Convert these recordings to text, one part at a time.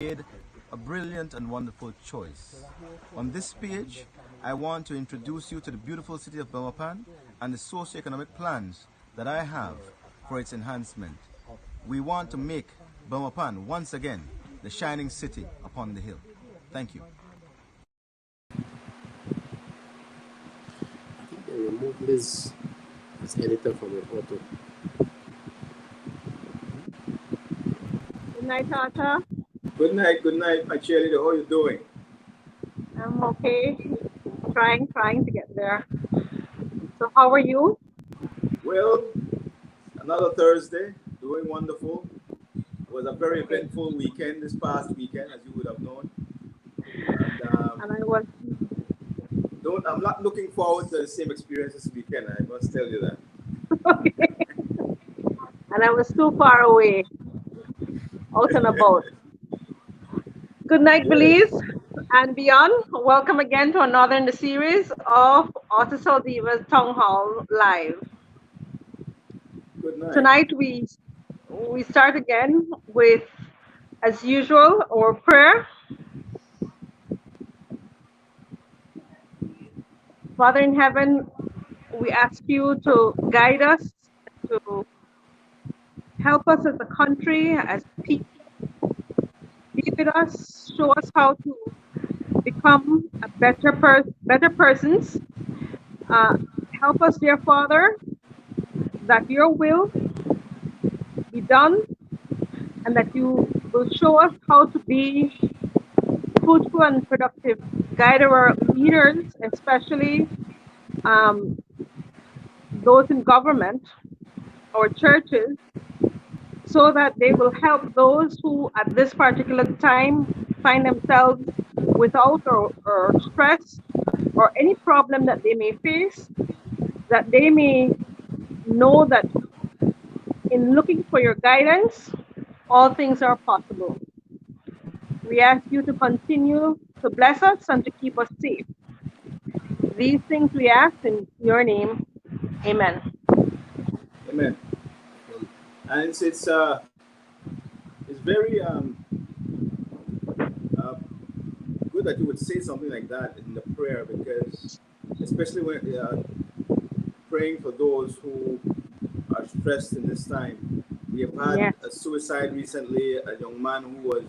made a brilliant and wonderful choice. On this page, I want to introduce you to the beautiful city of Belmopan and the socio-economic plans that I have for its enhancement. We want to make Belmopan once again the shining city upon the hill. Thank you. I think they removed Liz as editor from the photo. Good night, Tata. Good night, my cheerleader. How are you doing? I'm okay. Trying to get there. So how are you? Well, another Thursday, doing wonderful. It was a very eventful weekend this past weekend, as you would have known. And I was I'm not looking forward to the same experience this weekend. I must tell you that. okay. And I was too far away, out and about. Good night, Belize and beyond. Welcome again to another in the series of Artisan Divas Town Hall Live. Good night. Tonight we start again with, as usual, our prayer. Father in heaven, we ask you to guide us, to help us as a country, as people. Be with us, show us how to become a better persons. Help us, dear Father, that your will be done and that you will show us how to be fruitful and productive. Guide our leaders, especially those in government or churches, so that they will help those who at this particular time find themselves without or stress or any problem that they may face, that they may know that in looking for your guidance, all things are possible. We ask you to continue to bless us and to keep us safe. These things we ask in your name. Amen. Amen. And it's very good that you would say something like that in the prayer, because especially when praying for those who are stressed in this time. We have had a suicide recently, a young man who was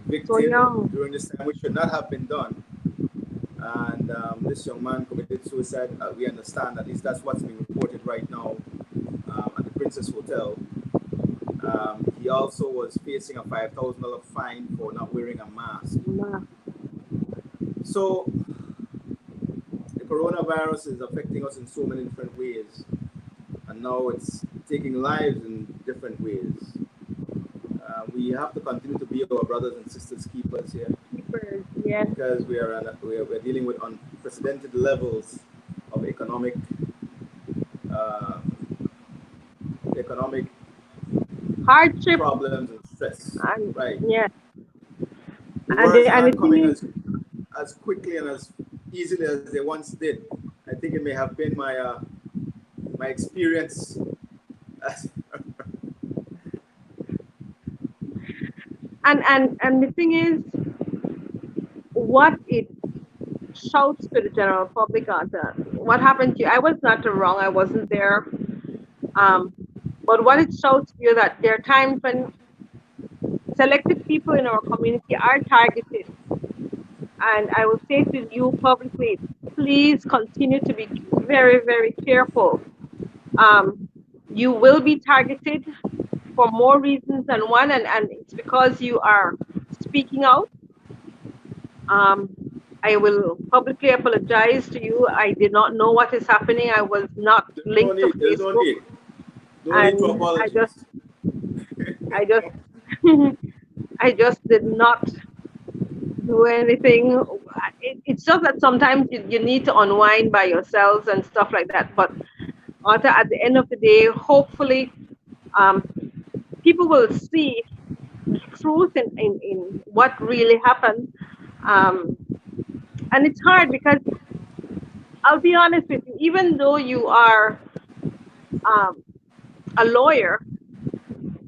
evicted during this time, which should not have been done. And this young man committed suicide. We understand, at least that's what's being reported right now at the Princess Hotel. He also was facing a $5,000 fine for not wearing a mask. So the coronavirus is affecting us in so many different ways, and now it's taking lives in different ways. We have to continue to be our brothers and sisters keepers here, because we're dealing with unprecedented levels of economic hardship, problems and stress. Right. Yeah. The words aren't coming as quickly and as easily as they once did. I think it may have been my my experience. And the thing is, what it shouts to the general public on what happened to you. I was not wrong. I wasn't there. But what it shouts to you, that there are times when selected people in our community are targeted. And I will say to you publicly, please continue to be very, very careful. You will be targeted for more reasons than one, and it's because you are speaking out. I will publicly apologize to you. I did not know what is happening. I was not linked to Facebook. I just did not do anything. It's just that sometimes you need to unwind by yourselves and stuff like that. But at the end of the day, hopefully, people will see the truth in what really happened. And it's hard because I'll be honest with you, even though you are a lawyer,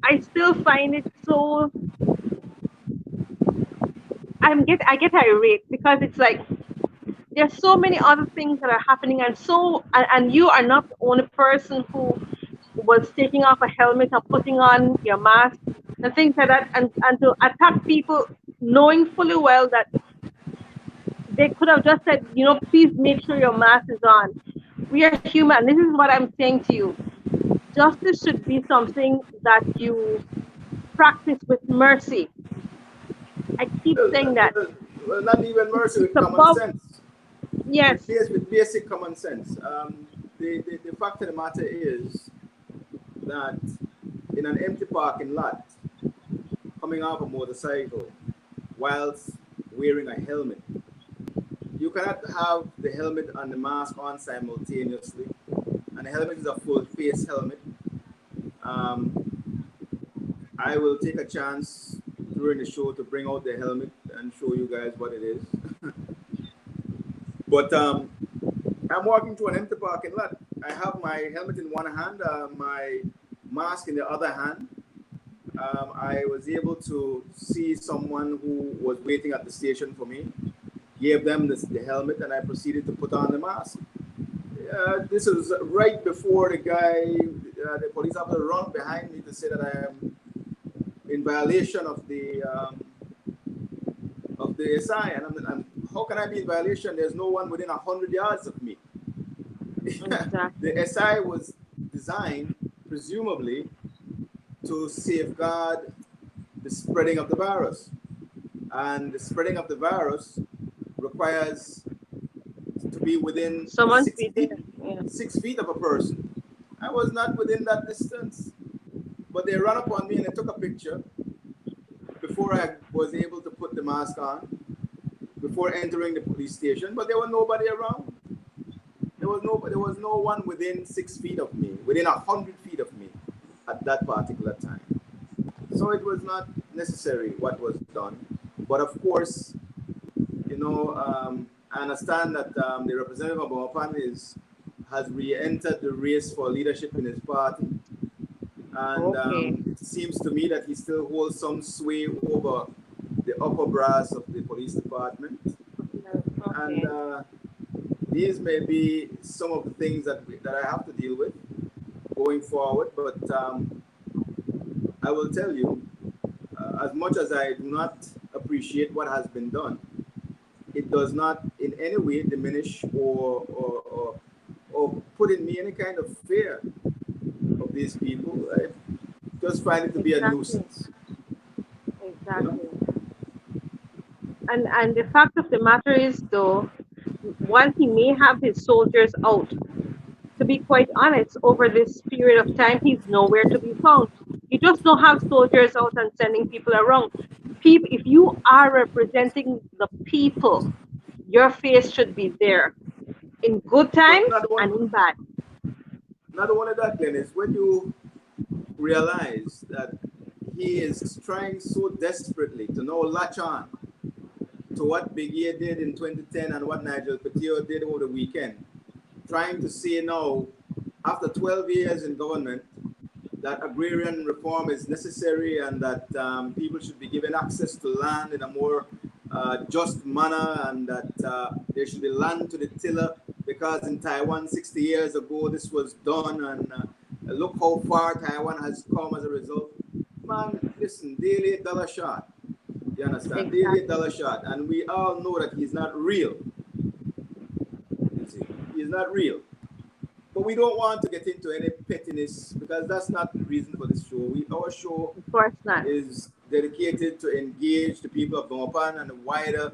I still find it so I get irate because it's like there's so many other things that are happening, and you are not the only person who was taking off a helmet and putting on your mask and things like that, and to attack people knowing fully well that they could have just said, please make sure your mask is on. We are human. This is what I'm saying to you. Justice should be something that you practice with mercy. I keep Well, saying that. not even mercy, It's with common above, sense. yes, With basic common sense. The fact of the matter is that in an empty parking lot, coming off a motorcycle whilst wearing a helmet, you cannot have the helmet and the mask on simultaneously. And the helmet is a full face helmet. Um, I will take a chance during the show to bring out the helmet and show you guys what it is. But I'm walking to an empty parking lot. I have my helmet in one hand, my mask in the other hand. I was able to see someone who was waiting at the station for me, gave them the helmet, and I proceeded to put on the mask. This was right before the police officer run behind me to say that I am in violation of the SI. And how can I be in violation? There's no one within 100 yards of me. exactly. The SI was designed, presumably, to safeguard the spreading of the virus. And the spreading of the virus requires to be within Someone six be feet, there. Yeah. 6 feet of a person. I was not within that distance, but they ran up on me and they took a picture before I was able to put the mask on, before entering the police station. But there was nobody around. There was no one within 6 feet of me, within 100 feet of me at that particular time. So it was not necessary what was done. But of course, I understand that the representative of Belmopan has re-entered the race for leadership in his party. And Okay. it seems to me that he still holds some sway over the upper brass of the police department. And Okay. these may be some of the things that I have to deal with going forward. But I will tell you, as much as I do not appreciate what has been done, it does not in any way diminish or put in me any kind of fear of these people. I just find it to be a Exactly. nuisance. You know? Exactly. And the fact of the matter is, though, while he may have his soldiers out, to be quite honest, over this period of time, he's nowhere to be found. You just don't have soldiers out and sending people around. People, if you are representing the people, your face should be there in good But times and in bad. not only that, Dennis, when you realize that he is trying so desperately to now latch on to what Big E did in 2010 and what Nigel Petio did over the weekend, trying to say now, after 12 years in government, that agrarian reform is necessary and that people should be given access to land in a more just manner, and that there should be land to the tiller, because in Taiwan 60 years ago this was done, and look how far Taiwan has come as a result. Man, listen, daily dollar shot. You understand? Daily Exactly. dollar shot. And we all know that he's not real. You see, he's not real. But we don't want to get into any pettiness because that's not the reason for this show. Our show Of course not. is dedicated to engage the people of Belmopan and the wider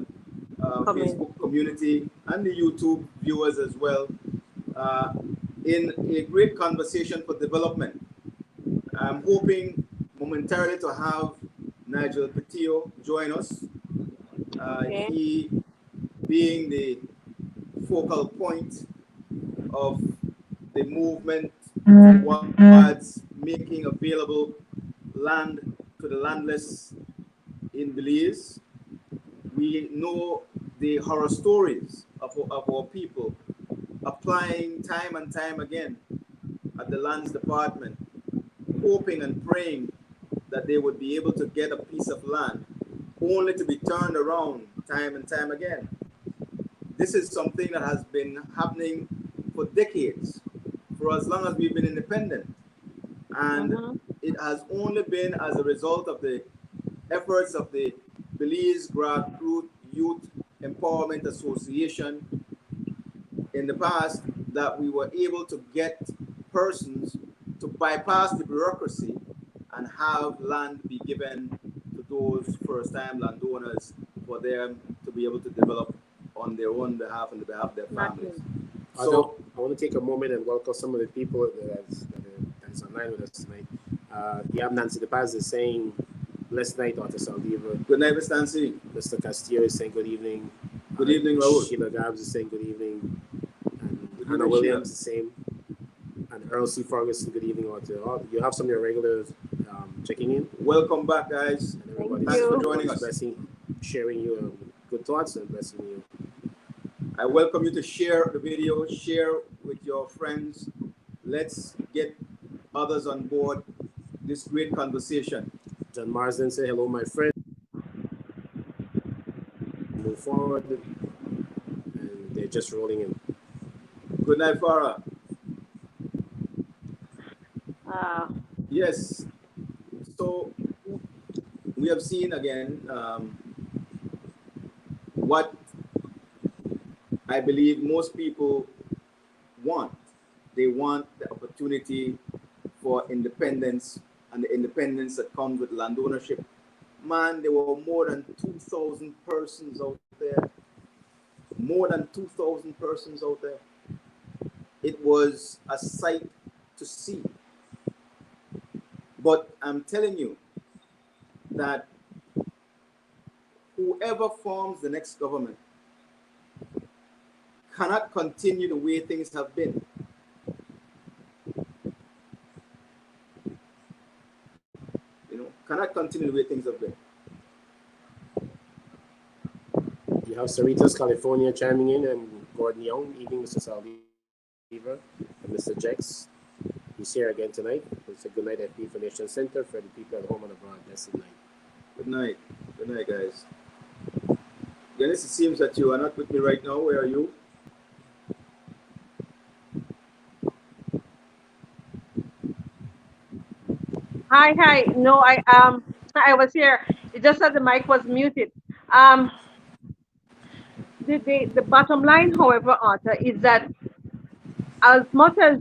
Facebook Community. community and the YouTube viewers as well, uh, in a great conversation for development. I'm hoping momentarily to have Nigel Petio join us. Okay. He being the focal point of the movement towards making available land to the landless in Belize. We know the horror stories of our people applying time and time again at the lands department, hoping and praying that they would be able to get a piece of land only to be turned around time and time again. This is something that has been happening for decades, for as long as we've been independent. And Mm-hmm. it has only been as a result of the efforts of the Belize Grassroots Youth Empowerment Association in the past that we were able to get persons to bypass the bureaucracy and have land be given to those first time landowners for them to be able to develop on their own behalf and the behalf of their families. Exactly. So, I want to take a moment and welcome some of the people that is online with us tonight. You have Nancy De Paz is saying, blessed night, Arthur Saldiva. good night, Mr. Nancy. Mr. Castillo is saying good evening. Good evening, Raul. Sheila Gabs is saying good evening. And Good Hannah evening, Williams is the same. And Earl C. Ferguson, good evening, Arthur. You have some of your regulars checking in. Welcome back, guys. And Thank everybody's, you. Thanks for joining everybody's us. blessing, sharing your good thoughts and blessing you. I welcome you to share the video, share with your friends. Let's get others on board this great conversation. John Marsden said, hello, my friend. Move forward. And they're just rolling in. Good night, Farah. Uh, Yes. So we have seen again what I believe most people want. They want the opportunity for independence and the independence that comes with land ownership. Man, there were more than 2,000 persons out there. More than 2,000 persons out there. It was a sight to see. But I'm telling you that whoever forms the next government cannot continue the way things have been. Cannot continue the way things have been. You have Cerritos, California chiming in, and Gordon Young, evening, Mr. Saldiva, and Mr. Jex. He's here again tonight. It's a good night at the Information Center for the people at home and abroad. That's the night. Good night. Good night, guys. Dennis, it seems that you are not with me right now. Where are you? hi. No, I was here. It just that the mic was muted. The bottom line, however, Arthur, is that as much as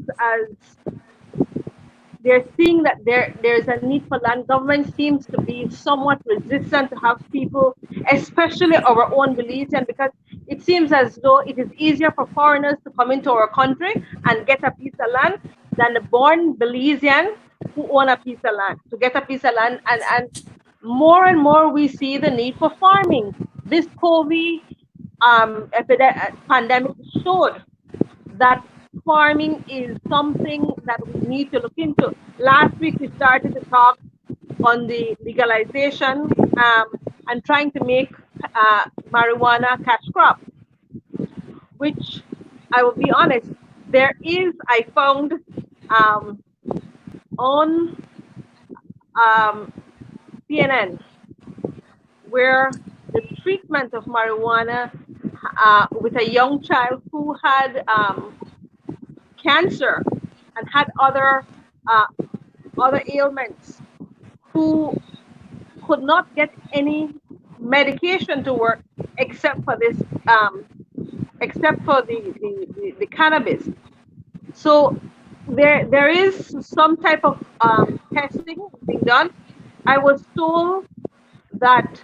they're seeing that there's a need for land, government seems to be somewhat resistant to have people, especially our own Belizean, because it seems as though it is easier for foreigners to come into our country and get a piece of land than the born Belizean who own a piece of land, to get a piece of land. And more and more we see the need for farming. This COVID pandemic showed that farming is something that we need to look into. Last week, we started to talk on the legalization and trying to make marijuana cash crop, which I will be honest, I found on CNN where the treatment of marijuana with a young child who had cancer and had other ailments, who could not get any medication to work except for this except for the cannabis. So there is some type of testing being done. I was told that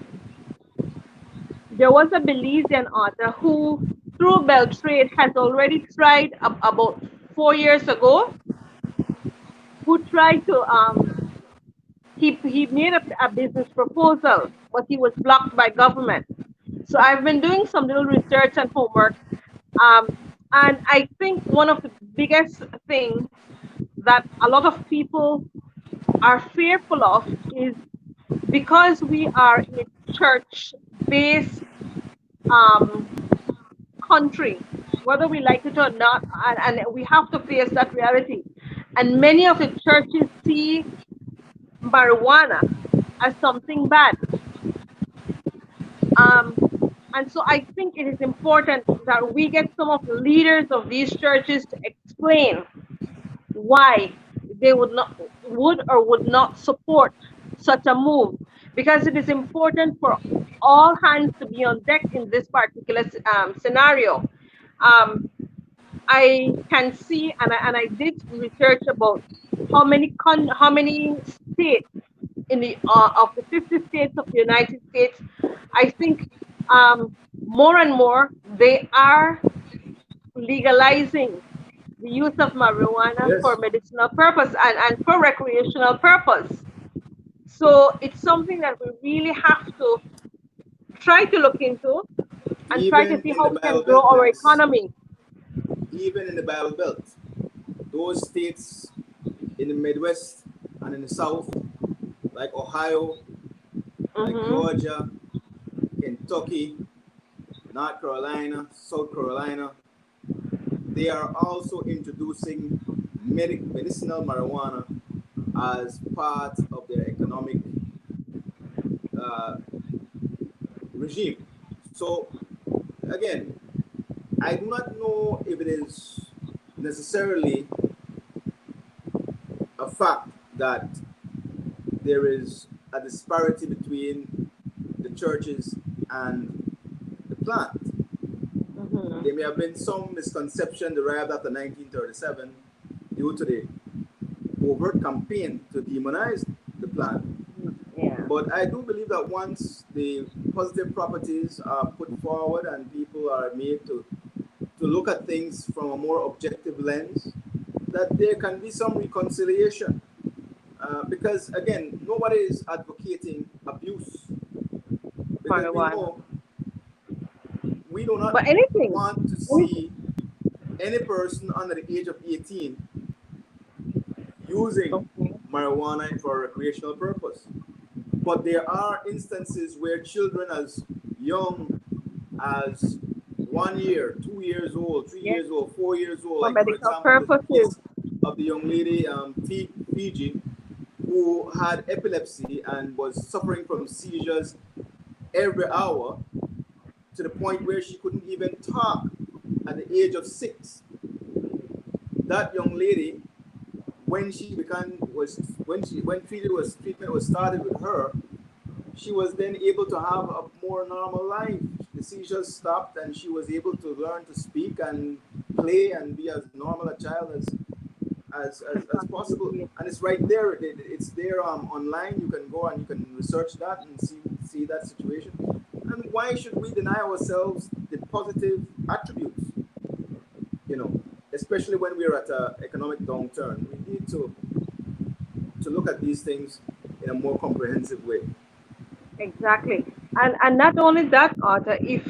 there was a Belizean author who, through Beltrade, has already tried about 4 years ago, who tried to he made a business proposal, but he was blocked by government. So I've been doing some little research and homework, and I think one of the biggest things that a lot of people are fearful of is because we are a church-based country, whether we like it or not, and we have to face that reality. And many of the churches see marijuana as something bad. And so I think it is important that we get some of the leaders of these churches to explain why they would or would not support such a move, because it is important for all hands to be on deck in this particular scenario. Um, I can see, and I did research about how many states in the of the 50 states of the United States. I think more and more they are legalizing the use of marijuana for Yes. medicinal purpose and for recreational purpose. So it's something that we really have to try to look into and try to Even see in how the we can Bible grow Belt, our Janice, economy. even in the Bible Belt, those states in the Midwest and in the South, like Ohio, like Hmm. Georgia, Kentucky, North Carolina, South Carolina, they are also introducing medicinal marijuana as part of their economic uh, regime. So, again, I do not know if it is necessarily a fact that there is a disparity between the churches and the plant. Hmm. There may have been some misconception derived after 1937 due to the overt campaign to demonize the plant. Yeah. But I do believe that once the positive properties are put forward and people are made to look at things from a more objective lens, that there can be some reconciliation. Because again, nobody is advocating abuse, because Marijuana. we do not But anything. want to Anything. see any person under the age of 18 using Okay. marijuana for a recreational purpose. But there are instances where children as young as 1 year, 2 years old, three Yes. years old, 4 years old, For like for medical example, the purposes. case of the young lady Fiji, who had epilepsy and was suffering from seizures every hour to the point where she couldn't even talk at the age of 6. That young lady, when she began was when treatment was started with her, she was then able to have a more normal life. The seizures stopped and she was able to learn to speak and play and be as normal a child as possible. And it's right there. It's there online. You can go and you can research that and see that situation. And why should we deny ourselves the positive attributes? You know, especially when we're at an economic downturn, we need to look at these things in a more comprehensive way. Exactly. And not only that, Arthur, if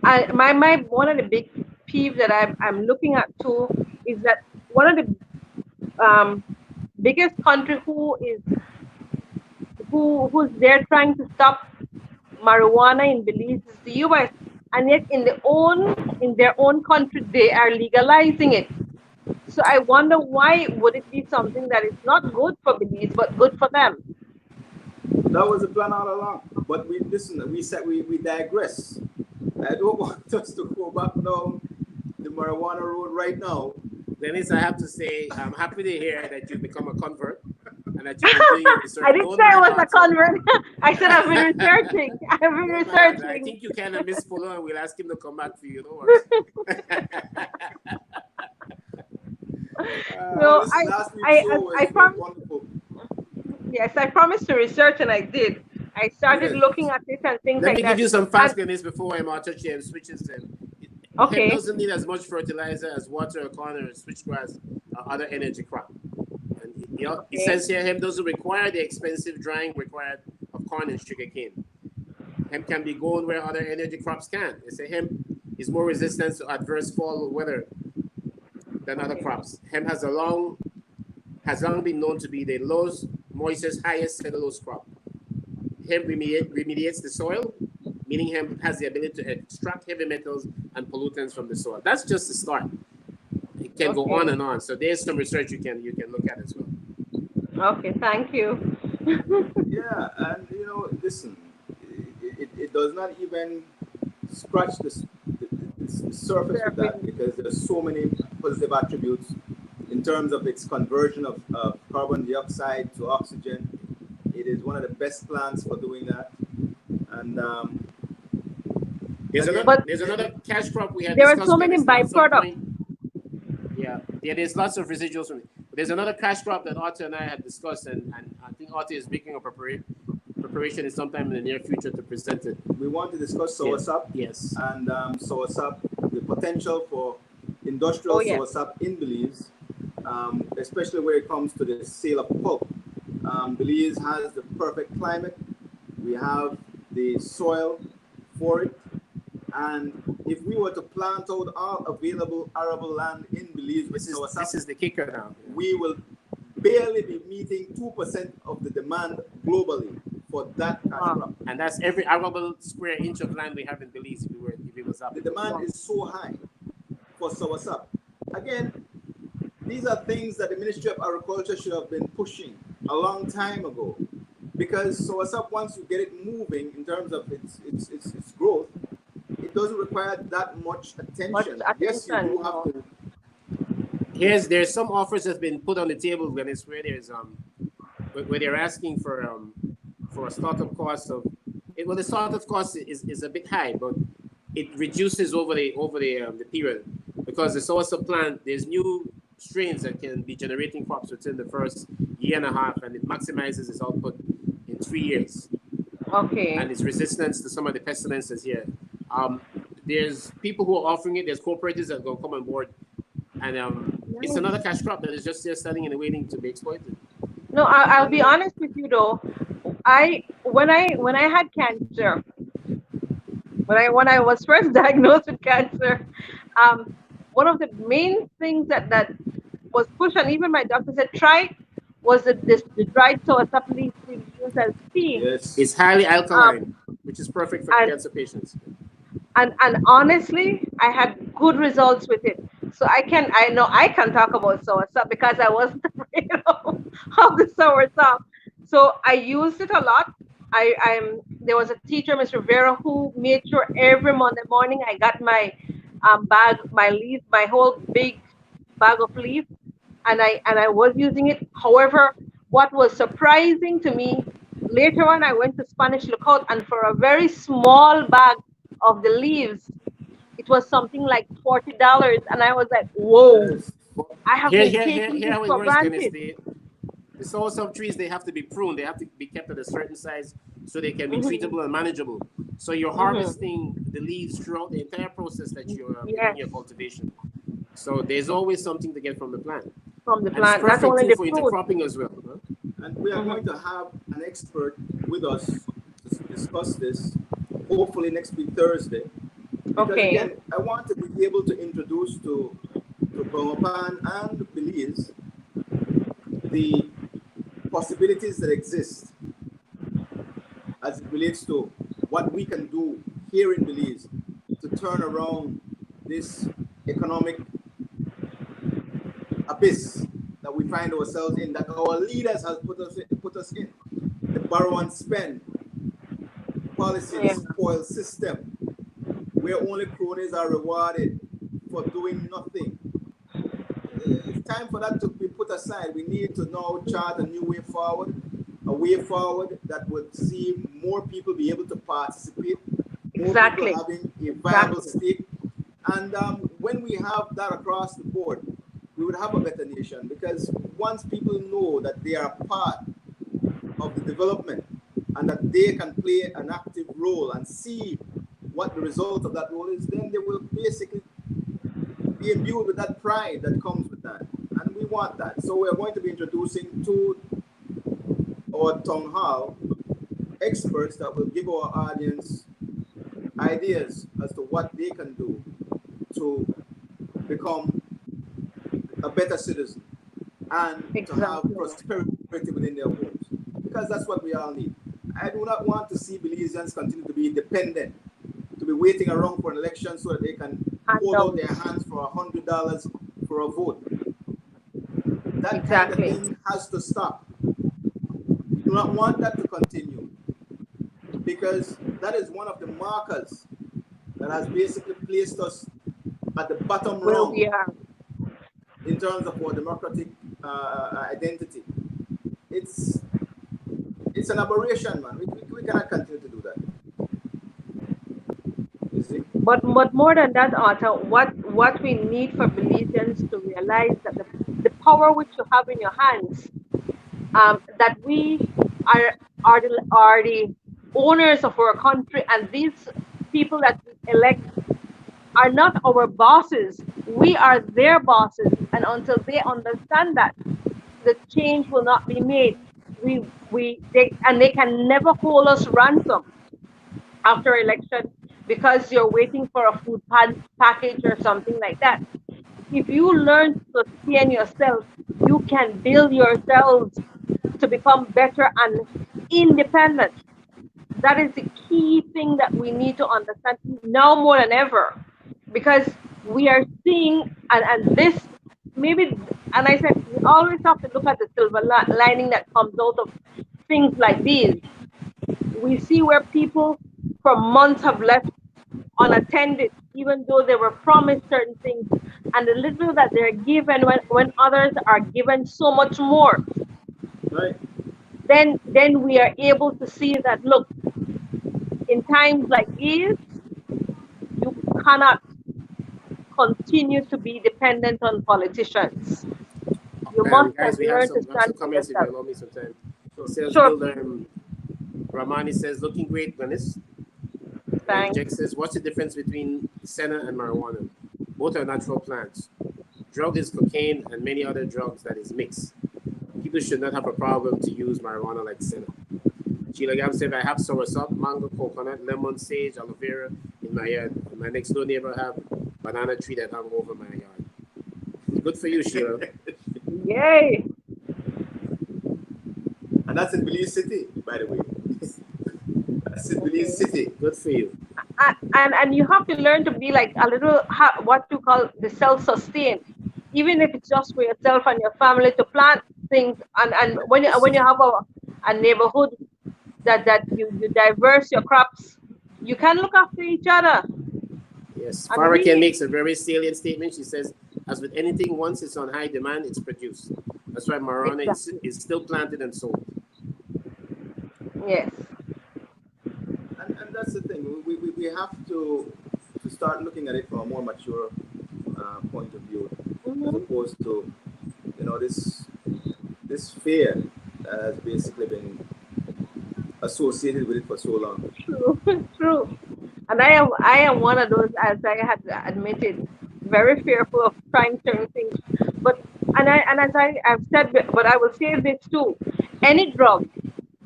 I my one of the big peeves that I'm looking at too is that one of the biggest country who's there trying to stop marijuana in Belize is the US, and yet in their own country they are legalizing it. So I wonder, why would it be something that is not good for Belize but good for them? That was the plan all along. But we listen. We said we digress. I don't want us to go back down the marijuana road right now. Dennis, I have to say, I'm happy to hear that you've become a convert and that you've been doing your research. I didn't Don't say I mind was a Arthur. convert. I said I've been researching. I've been Don't mind Arthur. I researching. think you kind of miss Polo and we'll ask him to come back for you. Don't worry. Oh, No, listen, last week's I, show I, I was promised. wonderful. Yes, I promised to research, and I did. I started Yes. looking at it and things Let me like give that. you some And facts, Dennis, before Arthur switches them. Hemp okay, doesn't need as much fertilizer as water or corn or switchgrass or other energy crop. And it okay, says here hemp doesn't require the expensive drying required of corn and sugarcane. Hemp can be grown where other energy crops can. They say hemp is more resistant to adverse fall weather than other okay, crops. Hemp has long been known to be the lowest moisture, highest cellulose crop. Hemp remediates the soil, meaning hemp has the ability to extract heavy metals and pollutants from the soil. That's just the start. It can go on okay, and on. So there's some research you can look at as well. okay. Thank you. Yeah, and listen, it does not even scratch the surface with that, because there's so many positive attributes in terms of its conversion of carbon dioxide to oxygen. It is one of the best plants for doing that. And there's another cash crop we had there are discussed so many at some byproducts. point. Yeah, there's lots of residuals from it. But there's another cash crop that Otto and I had discussed, and I think Otto is making a preparation in sometime in the near future to present it. We want to discuss soursop. Yes. And soursop, the potential for industrial soursop in Belize, especially where it comes to the sale of pulp. Belize has the perfect climate. We have the soil for it. And if we were to plant out all available arable land in Belize with soursop, this is the kicker now. we will barely be meeting 2% of the demand globally for that cash crop. And that's every arable square inch of land we have in Belize if it was up. The demand is so high for soursop. Again, these are things that the Ministry of Agriculture should have been pushing a long time ago, because soursop, once you get it moving in terms of its growth, it doesn't require that much attention. Yes, you do have to. There's some offers that's been put on the table when it's where there's where they're asking for a startup cost of well, the startup cost is a bit high, but it reduces over the period, because the soursop plant, there's new strains that can be generating crops within the first year and a half, and it maximizes its output in 3 years. Okay. And its resistance to some of the pestilences here. There's people who are offering it. There's cooperatives that are going to come on board, and it's another cash crop that is just there standing and waiting to be exploited. No, I'll be honest with you though. When I had cancer, when I was first diagnosed with cancer, one of the main things that was pushed, and even my doctor said try, was the dried soursop leaf to use as feed. Yes. It's highly alkaline, which is perfect for cancer patients. And honestly, I had good results with it. So I know I can talk about soursop because I wasn't afraid of the soursop. So I used it a lot. There was a teacher, Mr. Vera, who made sure every Monday morning I got my bag, my whole big bag of leaf, and I was using it. However, what was surprising to me, later on I went to Spanish Lookout, and for a very small bag of the leaves, it was something like $40, and I was like, whoa! Yes. I have been taking this for granted. The soursop trees, they have to be pruned. They have to be kept at a certain size so they can be treatable and manageable. So you're harvesting the leaves throughout the entire process that you're in your cultivation. So there's always something to get from the plant. From the And plant, it's that's only perfect the for fruit. intercropping as well. Huh? And we are going to have an expert with us to discuss this, hopefully next week, Thursday. Because Okay. again, I want to be able to introduce to Belmopan and Belize the possibilities that exist as it relates to what we can do here in Belize to turn around this economic abyss that we find ourselves in, that our leaders have put us in. The borrow and spend policy, the spoil system, where only cronies are rewarded for doing nothing. It's time for that to be put aside. We need to now chart a new way forward, a way forward that would see more people be able to participate, more people having a viable stake. And when we have that across the board, we would have a better nation, because once people know that they are part of the development and that they can play an active role and see what the result of that role is, then they will basically be imbued with that pride that comes with that. And we want that. So we're going to be introducing to our town hall experts that will give our audience ideas as to what they can do to become a better citizen and to have prosperity within their homes, because that's what we all need. I do not want to see Belizeans continue to be dependent, to be waiting around for an election so that they can hold out their hands for $100 for a vote. That kind of thing has to stop. We do not want that to continue, because that is one of the markers that has basically placed us at the bottom Where we rung are. in terms of our democratic identity. It's it's an aberration, man. We cannot continue to do that. You see? But more than that, Arthur, what we need for Belizeans to realize that the power which you have in your hands, that we are are the owners of our country, and these people that we elect are not our bosses. We are their bosses, and until they understand that, the change will not be made. They can never hold us ransom after election because you're waiting for a package or something like that. If you learn to sustain yourself, you can build yourselves to become better and independent. That is the key thing that we need to understand now more than ever, because we are seeing, and this maybe, and I said we always have to look at the silver lining that comes out of things like these. We see where people for months have left unattended, even though they were promised certain things, and the little that they're given when others are given so much more, Right? then we are able to see that, look, in times like these, you cannot continue to be dependent on politicians. You must Guys, learn to we have some stand for comments if you yourself. allow me some time. So, Sales Sure, Builder Ramani says, looking great, Glennis. And thanks. Jack says, what's the difference between senna and marijuana? Both are natural plants. Drug is cocaine and many other drugs that is mixed. People should not have a problem to use marijuana like senna. Sheila Gam said, I have soursop, mango, coconut, lemon, sage, aloe vera in my yard. My next door neighbor have banana tree that hung over my yard. Good for you, Sheila. Yay. and that's in Belize City, by the way. That's in Belize Okay. City. Good for you. And you have to learn to be like a little, what you call the self-sustained, even if it's just for yourself and your family to plant things. And when you have a neighborhood that you diverse your crops, you can look after each other. Yes, And Farah Ken we makes a very salient statement. She says, as with anything, once it's on high demand, it's produced. That's why marijuana exactly, is still planted and sold. yes. And that's the thing. We have to start looking at it from a more mature point of view, as Hmm. opposed to this fear that has basically been associated with it for so long. True, true. And I am one of those, as I had admitted, very fearful of trying certain things. But and as I've said, but I will say this too: any drug,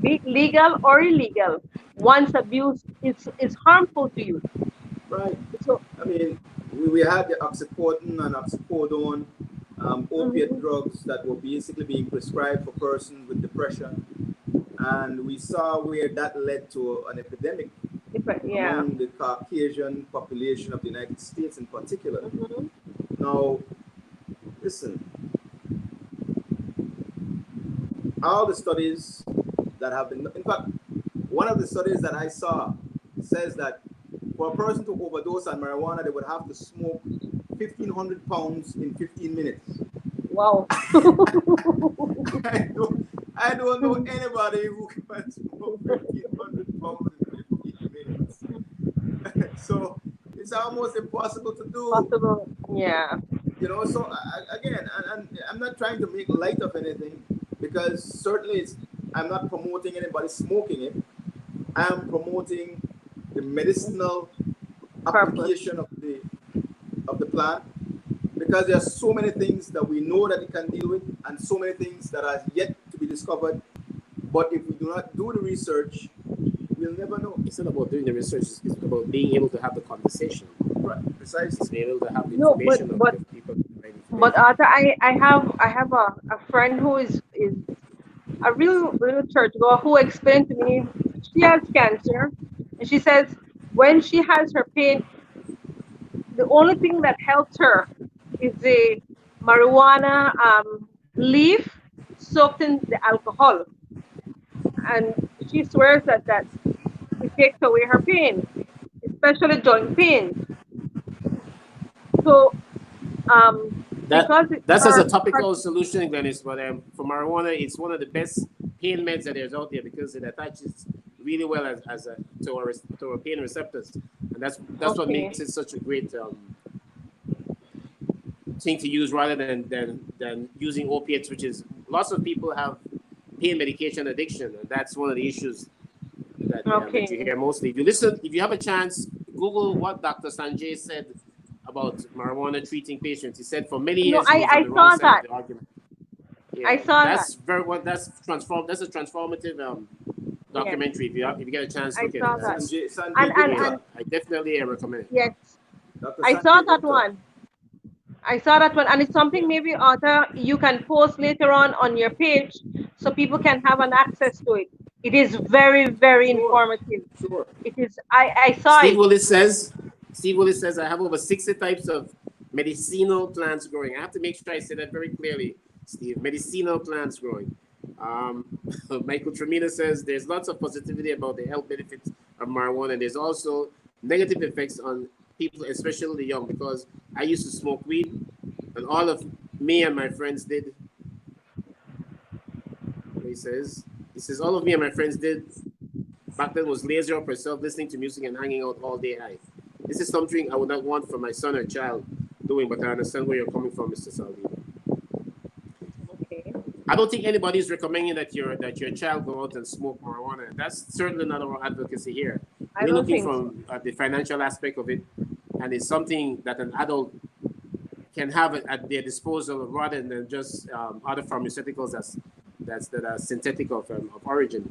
be it legal or illegal, once abused, is harmful to you. Right. So, I mean, we had the oxycodone and oxycodone, opiate mhm, drugs that were basically being prescribed for persons with depression. And we saw where that led to an epidemic yeah. among the Caucasian population of the United States in particular. Hmm. Now, listen, all the studies that have been, in fact, one of the studies that I saw says that for a person to overdose on marijuana, they would have to smoke 1,500 pounds in 15 minutes. Wow. I don't know anybody who can smoke 1,500 pounds in 15 minutes. So it's almost impossible to do. Possible. Yeah. So again, and I'm not trying to make light of anything, because certainly I'm not promoting anybody smoking it. I'm promoting the medicinal Purpose. application of the plant, because there are so many things that we know that it can deal with, and so many things that are yet to be discovered. But if we do not do the research, we'll never know. It's not about doing the research, it's about being able to have the conversation. Right, It's precisely. being able to have the No, information of but the people. Right but information. Arthur, I have a friend who is a real churchgoer, who explained to me she has cancer, and she says when she has her pain, the only thing that helps her is the marijuana leaf soaked in the alcohol, and she swears that it takes away her pain, especially joint pains. So, That because it's that's as a her topical solution, Glennis. But for marijuana, it's one of the best pain meds that there's out there because it attaches really well as a to our pain receptors, and that's what makes okay, it such a great thing to use rather than using opiates, which is lots of people have pain medication addiction, and that's one of the issues that you okay. hear mostly. If you listen, if you have a chance, Google what Dr. Sanjay said about marijuana treating patients. He said for many No, years he was on I the wrong saw side of that. the argument. I Yeah, saw that. that's very what that's a transformative Yes, documentary. If you get a chance, I look at saw it. that. Sanjay Yeah, Gupta. And I definitely recommend it. yes, Dr. I saw Sanjay that Gupta. one. I saw that one, and it's something Yeah, maybe Arthur you can post later on your page, so people can have an access to it. It is very very sure, informative. sure. It is. I saw Steve it. Willis says, Steve Willis says, I have over 60 types of medicinal plants growing. I have to make sure I say that very clearly, Steve. Medicinal plants growing. Um, Michael Tremina says there's lots of positivity about the health benefits of marijuana. There's also negative effects on people, especially the young, because I used to smoke weed, and all of me and my friends did. What he says all of me and my friends did back then was laser up herself, listening to music and hanging out all day high. This is something I would not want for my son or child doing, but I understand where you're coming from, Mr. Salvi. Okay. I don't think anybody's recommending that your child go out and smoke marijuana. That's certainly not our advocacy here. I We're don't looking think so. from the financial aspect of it, and it's something that an adult can have at their disposal rather than just other pharmaceuticals that are synthetic of origin.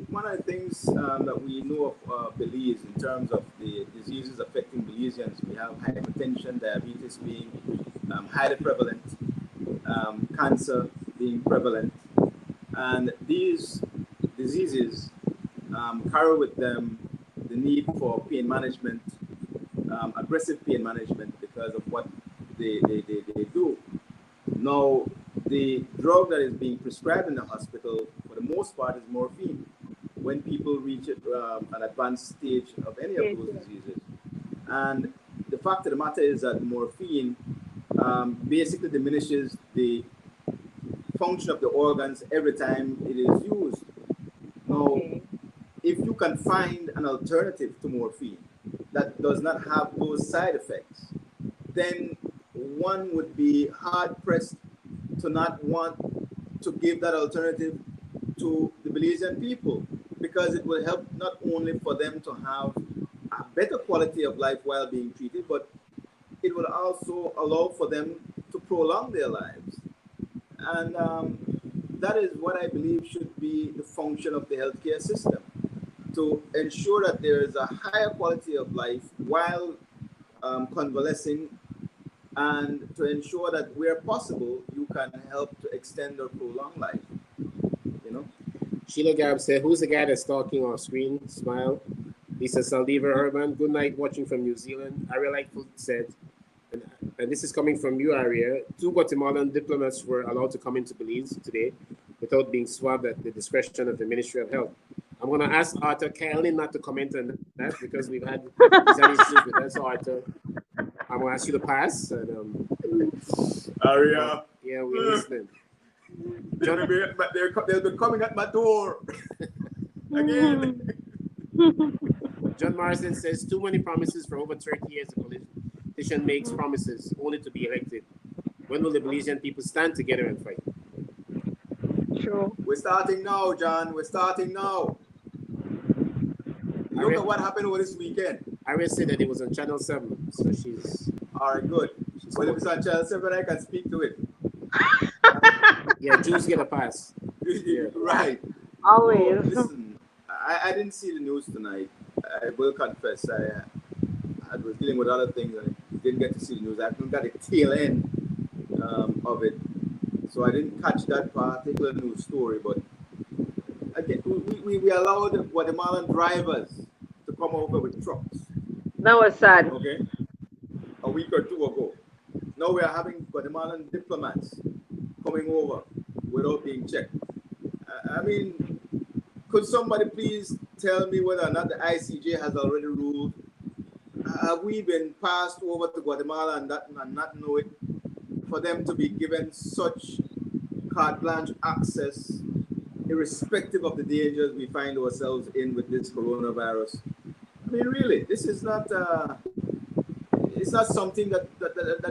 One of the things that we know of Belize in terms of the diseases affecting Belizeans, we have hypertension, diabetes being highly prevalent, cancer being prevalent, and these diseases carry with them the need for pain management, aggressive pain management because of what they do. Now, the drug that is being prescribed in the hospital, for the most part, is morphine when people reach an advanced stage of any of Yes, those yes. diseases. And the fact of the matter is that morphine basically diminishes the function of the organs every time it is used. Now, Okay. if you can find an alternative to morphine that does not have those side effects, then one would be hard pressed to not want to give that alternative to the Belizean people because it will help not only for them to have a better quality of life while being treated, but it will also allow for them to prolong their lives. And that is what I believe should be the function of the healthcare system to ensure that there is a higher quality of life while convalescing and to ensure that where possible you can help to extend or prolong life, you know. Sheila Gab said, who's the guy that's talking on screen? Smile. Lisa Saldiva Urban, good night watching from New Zealand. Ariel Lightfoot said, and, and this is coming from you, Aria, 2 Guatemalan diplomats were allowed to come into Belize today without being swabbed at the discretion of the Ministry of Health. I'm going to ask Arthur kindly not to comment on that because he's had issues with that. So, Arthur, I'm going to ask you to pass. And, Aria, yeah, we're listening. they'll be coming at my door again. John Morrison says, too many promises for over 30 years. The politician makes promises only to be elected. When will the Belizean people stand together and fight? True. We're starting now, John. We're starting now. Look at what happened over this weekend. Aria said that it was on Channel 7, so she's... All right, good. Well, if it's on Channel 7, I can speak to it. Yeah, Jews get a pass. Yeah. Right. Always. Oh, listen, I didn't see the news tonight. I will confess. I was dealing with other things and I didn't get to see the news. I haven't got the tail end of it. So I didn't catch that particular news story. But again, we allowed Guatemalan drivers to come over with trucks. That was sad. Okay. A week or two ago. Now we are having Guatemalan diplomats coming over without being checked. I mean, could somebody please tell me whether or not the ICJ has already ruled. Have we been passed over to Guatemala and not know it? For them to be given such carte blanche access, irrespective of the dangers we find ourselves in with this coronavirus. I mean, really, this is not. It's not something that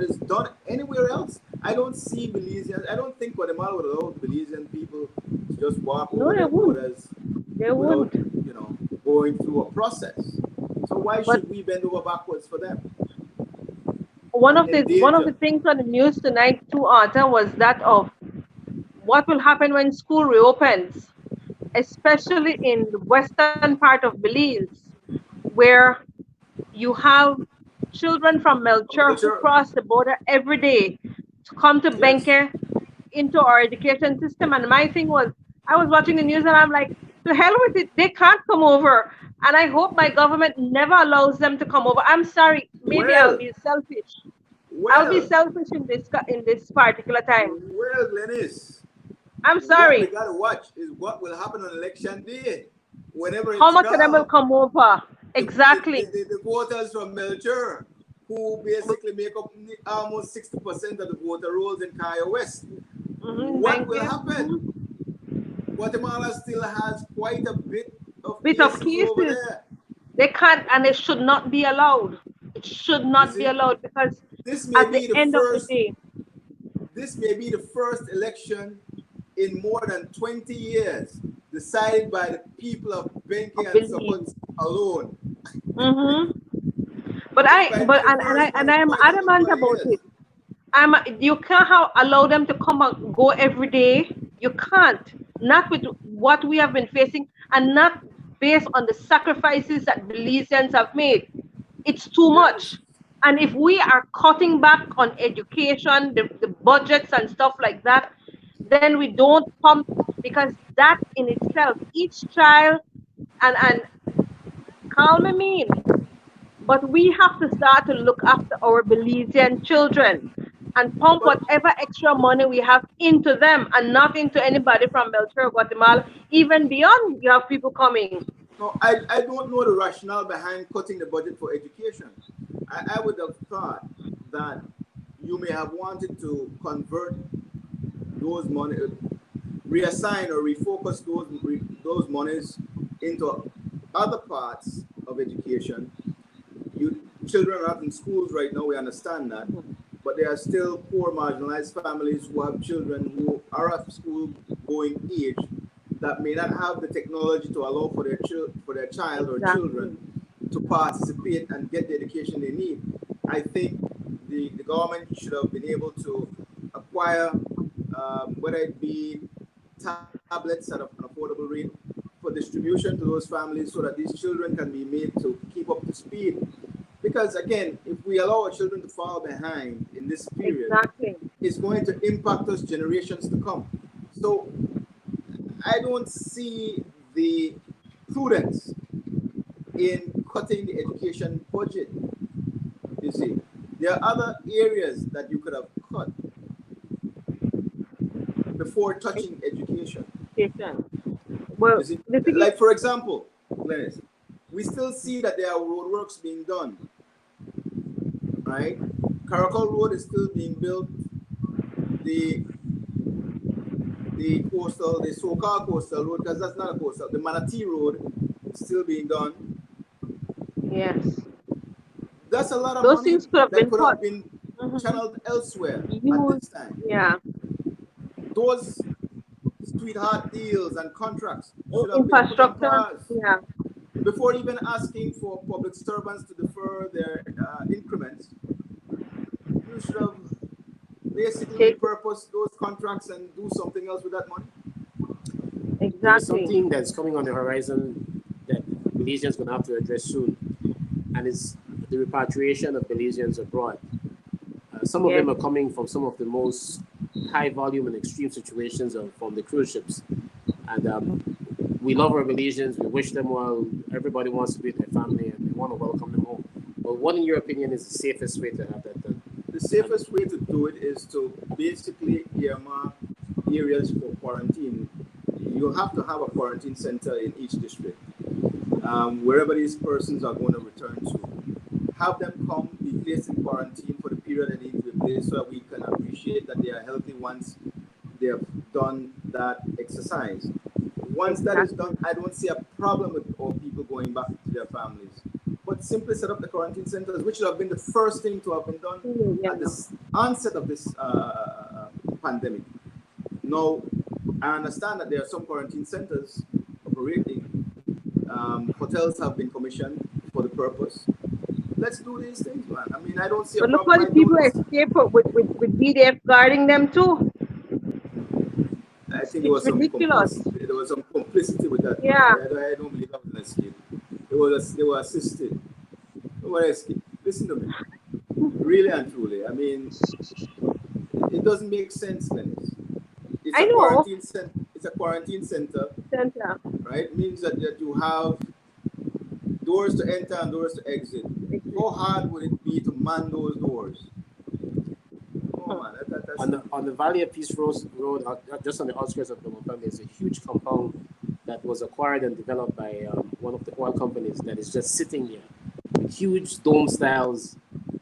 is done anywhere else. I don't see Belizeans. I don't think Guatemala would allow the Belizean people to just walk No, over they their won't. borders They without, won't. going through a process. So why But should we bend over backwards for them one and of the endanger? things on the news tonight too, Arthur, was that of what will happen when school reopens, especially in the western part of Belize, where you have children from Melchor who Culture, cross the border every day to come to yes. Benke into our education system. And my thing was, I was watching the news and I'm like, to hell with it, they can't come over. And I hope my government never allows them to come over. I'm sorry, maybe I'll Well, be selfish. I'll be well, selfish in this particular time. well, Glennis. I'm What we sorry. gotta watch is what will happen on election day. Whenever How it's much of them will called, come over? the, Exactly. the voters from Melchor, who basically make up almost 60% of the voter rolls in Kaya West. What will Benke. happen? Guatemala still has quite a bit of Bit of cases over cases. there. They can't and it should not be allowed. It should You not be see, allowed because this may at the be the end of the first. day, This may be the first election in more than 20 years decided by the people of I Benke and believe. Sokots alone. Mm-hmm. But This I might be but the first one and in I'm quite a adamant number of about years. it. You can't allow them to come and go every day. You can't. Not with what we have been facing and not based on the sacrifices that Belizeans have made. It's too much. Yes. And if we are cutting back on education, the budgets and stuff like that, then we don't pump because that in itself, each child and calm me mean, but we have to start to look after our Belizean children and pump But whatever extra money we have into them and not into anybody from Melchor, Guatemala. Even beyond, you have people coming. no, I don't know the rationale behind cutting the budget for education. I would have thought that you may have wanted to convert those money, reassign or refocus those monies into other parts of education. Children are not in schools right now. We understand that, but there are still poor, marginalized families who have children who are of school-going age that may not have the technology to allow for their child or Exactly. children to participate and get the education they need. I think the government should have been able to acquire, whether it be tablets at an affordable rate for distribution to those families so that these children can be made to keep up to speed. Because again, if we allow our children to fall behind in this period, Exactly. it's going to impact us generations to come. So I don't see the prudence in cutting the education budget. You see, there are other areas that you could have cut before touching education. Education. Well, You see, the thing is, like for example, Glennis, we still see that there are roadworks being done, right? Caracol Road is still being built. The the so-called coastal road, because that's not a coastal, the Manatee Road is still being done. yes, That's a lot of those money things could have that been could cut. have been Mhm. channeled elsewhere at Use, this time. yeah, Those sweetheart deals and contracts should have been put on infrastructure, pause yeah, before even asking for public servants to defer their increments. You should have basically take There's repurposed those contracts and do something else with that money. exactly. something that's coming on the horizon that Belizeans going to have to address soon, and it's the repatriation of Belizeans abroad. Some of Yes, them are coming from some of the most high volume and extreme situations from the cruise ships. And we love our Belizeans. We wish them well. Everybody wants to be with their family and we want to welcome them home. But what, in your opinion, is the safest way to have that done? The safest way to do it is to basically earmark areas for quarantine. You have to have a quarantine center in each district. wherever these persons are going to return to. Have them come, be placed in quarantine for the period they need to be placed so that we can appreciate that they are healthy once they have done that exercise. Once that is Exactly. done, I don't see a problem with all people going back to their families. But simply set up the quarantine centers, which would have been the first thing to have been done Yeah. at the onset of this pandemic. Now, I understand that there are some quarantine centers operating. Hotels have been commissioned for the purpose. Let's do these things, man. I mean, I don't see a But look problem. what I the people don't. escape with BDF guarding them too. I think It's ridiculous. there was some complicity with that, man. Yeah. I don't believe that was an escape. They were assisted. They were escape. Listen to me, really and truly. I mean, it doesn't make sense, Dennis. I know. It's a quarantine center, Center. right? It means that you have doors to enter and doors to exit. How hard would it be to man those doors? Oh man, that's On the Valley of Peace Road, just on the outskirts of Belmopan, there's a huge compound that was acquired and developed by one of the oil companies that is just sitting there with huge dome styles,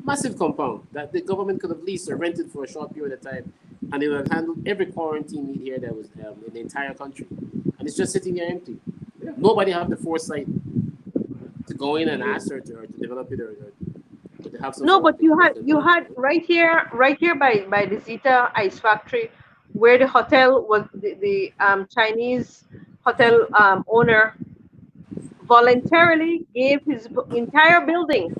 massive compound that the government could have leased or rented for a short period of time, and it would have handled every quarantine need here that was in the entire country, and it's just sitting there empty. yeah. Nobody have the foresight to go in and ask her to develop it or to have some No, sort of but you investment. had right here by the Zeta Ice Factory, where the hotel was the Chinese hotel owner voluntarily gave his entire building